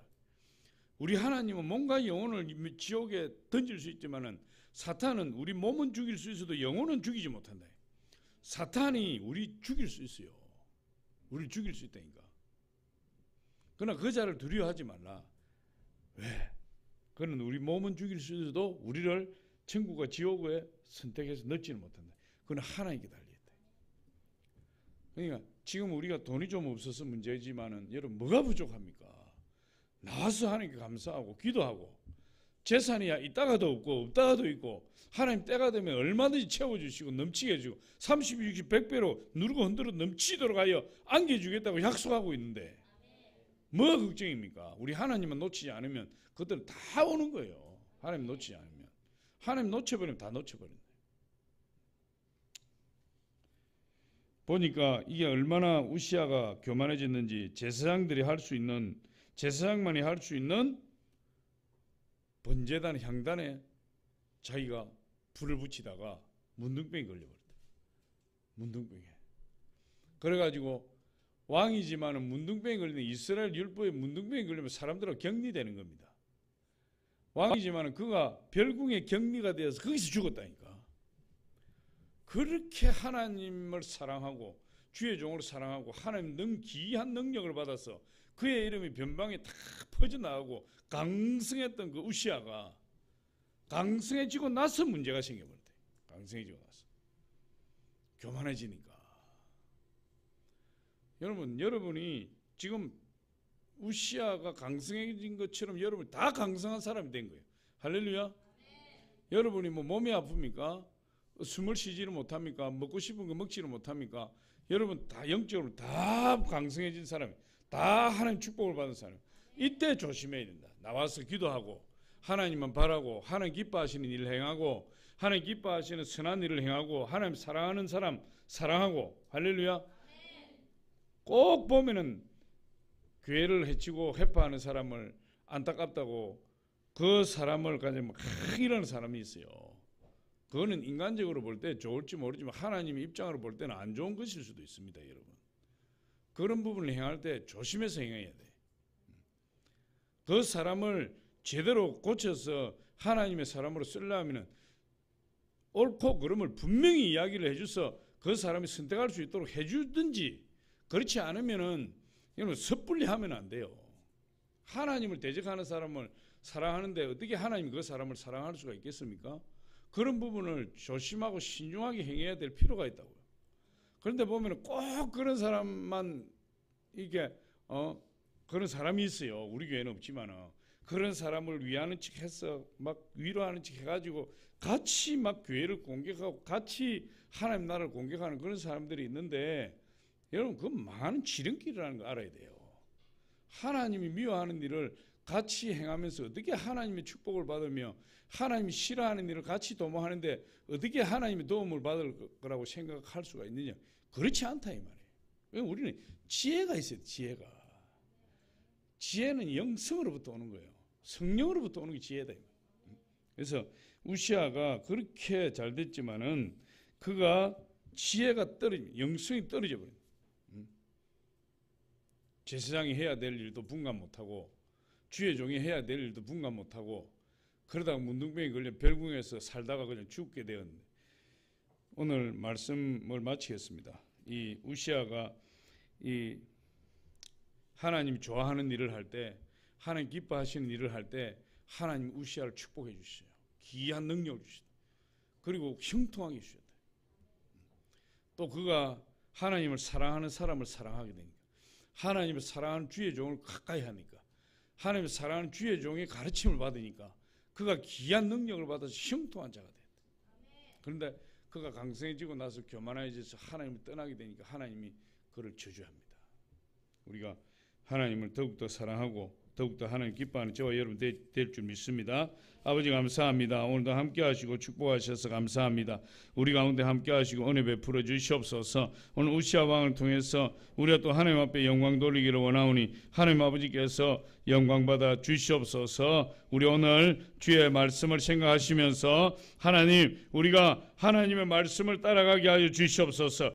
우리 하나님은 몸과 영혼을 지옥에 던질 수 있지만은 사탄은 우리 몸은 죽일 수 있어도 영혼은 죽이지 못한다. 사탄이 우리 죽일 수 있어요. 우리 죽일 수 있다니까. 그러나 그 자를 두려워하지 말라. 왜? 그는 우리 몸은 죽일 수 있어도 우리를 천국과 지옥에 선택해서 넣지는 못한다. 그는 하나님께 달려있다. 그러니까 지금 우리가 돈이 좀 없어서 문제지만은 여러분 뭐가 부족합니까? 나와서 하나님께 감사하고 기도하고 재산이야 있다가도 없고 없다가도 있고 하나님 때가 되면 얼마든지 채워주시고 넘치게 해주고 30, 60, 100배로 누르고 흔들어 넘치도록 하여 안겨주겠다고 약속하고 있는데 뭐가 걱정입니까? 우리 하나님만 놓치지 않으면 그들은 다 오는 거예요. 하나님 놓치지 않으면. 하나님 놓쳐버리면 다 놓쳐버린다. 보니까 이게 얼마나 우시아가 교만해졌는지 제사장들이 할 수 있는, 제사장만이 할 수 있는 번제단 향단에 자기가 불을 붙이다가 문둥병이 걸려버렸다. 문둥병에. 그래가지고 왕이지만은 문둥병이 걸리는 이스라엘 율법에 문둥병이 걸리면 사람들은 격리되는 겁니다. 왕이지만은 그가 별궁에 격리가 되어서 거기서 죽었다니까. 그렇게 하나님을 사랑하고 주의 종을 사랑하고 하나님 기이한 능력을 받아서 그의 이름이 변방에 다 퍼져나가고 강성했던 그 우시아가 강성해지고 나서 문제가 생겨버렸대. 강성해지고 나서 교만해지니까. 여러분이 지금 우시아가 강성해진 것처럼 여러분 다 강성한 사람이 된 거예요. 할렐루야. 네. 여러분이 뭐 몸이 아픕니까? 숨을 쉬지를 못합니까? 먹고 싶은 거 먹지를 못합니까? 여러분 다 영적으로 다 강성해진 사람이, 다 하나님 축복을 받은 사람. 이때 조심해야 된다. 나와서 기도하고 하나님만 바라고 하나님 기뻐하시는 일을 행하고 하나님 기뻐하시는 선한 일을 행하고 하나님 사랑하는 사람 사랑하고. 할렐루야. 꼭 보면은 교회를 해치고 회파하는 사람을 안타깝다고 그 사람을 가지고 막 이러는 사람이 있어요. 그거는 인간적으로 볼 때 좋을지 모르지만 하나님의 입장으로 볼 때는 안 좋은 것일 수도 있습니다. 여러분. 그런 부분을 행할 때 조심해서 행해야 돼. 그 사람을 제대로 고쳐서 하나님의 사람으로 쓰려면 옳고 그름을 분명히 이야기를 해줘서 그 사람이 선택할 수 있도록 해주든지, 그렇지 않으면은 여러분 섣불리 하면 안 돼요. 하나님을 대적하는 사람을 사랑하는데 어떻게 하나님이 그 사람을 사랑할 수가 있겠습니까? 그런 부분을 조심하고 신중하게 행해야 될 필요가 있다고요. 그런데 보면 꼭 그런 사람만 이게 그런 사람이 있어요. 우리 교회는 없지만은 그런 사람을 위하는 척 해서 막 위로하는 척 해가지고 같이 막 교회를 공격하고 같이 하나님 나라를 공격하는 그런 사람들이 있는데 여러분 그건 많은 지름길이라는 거 알아야 돼요. 하나님이 미워하는 일을 같이 행하면서 어떻게 하나님의 축복을 받으며 하나님이 싫어하는 일을 같이 도모하는데 어떻게 하나님의 도움을 받을 거라고 생각할 수가 있느냐. 그렇지 않다 이 말이에요. 우리는 지혜가 있어요. 지혜는 영성으로부터 오는 거예요. 성령으로부터 오는 게 지혜다. 그래서 우시아가 그렇게 잘 됐지만은 그가 지혜가 영성이 떨어져 버린. 제사장이 해야 될 일도 분간 못하고 주의 종이 해야 될 일도 분간 못하고 그러다가 문둥병이 걸려 별궁에서 살다가 그냥 죽게 되었는데, 오늘 말씀을 마치겠습니다. 이 우시아가 이 하나님이 좋아하는 일을 할 때, 하나님 기뻐하시는 일을 할 때 하나님 우시아를 축복해 주셔요. 기이한 능력을 주시다. 그리고 형통하게 주셨다. 또 그가 하나님을 사랑하는 사람을 사랑하게 되니까, 하나님을 사랑하는 주의 종을 가까이 하니까, 하나님을 사랑하는 주의 종의 가르침을 받으니까 그가 귀한 능력을 받아서 형통한 자가 됐다. 그런데 그가 강성해지고 나서 교만해져서 하나님을 떠나게 되니까 하나님이 그를 저주합니다. 우리가 하나님을 더욱더 사랑하고 더욱더 하나님 기뻐하는 저와 여러분 될 줄 믿습니다. 아버지 감사합니다. 오늘도 함께 하시고 축복하셔서 감사합니다. 우리 가운데 함께 하시고 은혜 베풀어 주시옵소서. 오늘 우시아 왕을 통해서 우리가 또 하나님 앞에 영광 돌리기를 원하오니 하나님 아버지께서 영광 받아 주시옵소서. 우리 오늘 주의 말씀을 생각하시면서 하나님 우리가 하나님의 말씀을 따라가게 하여 주시옵소서.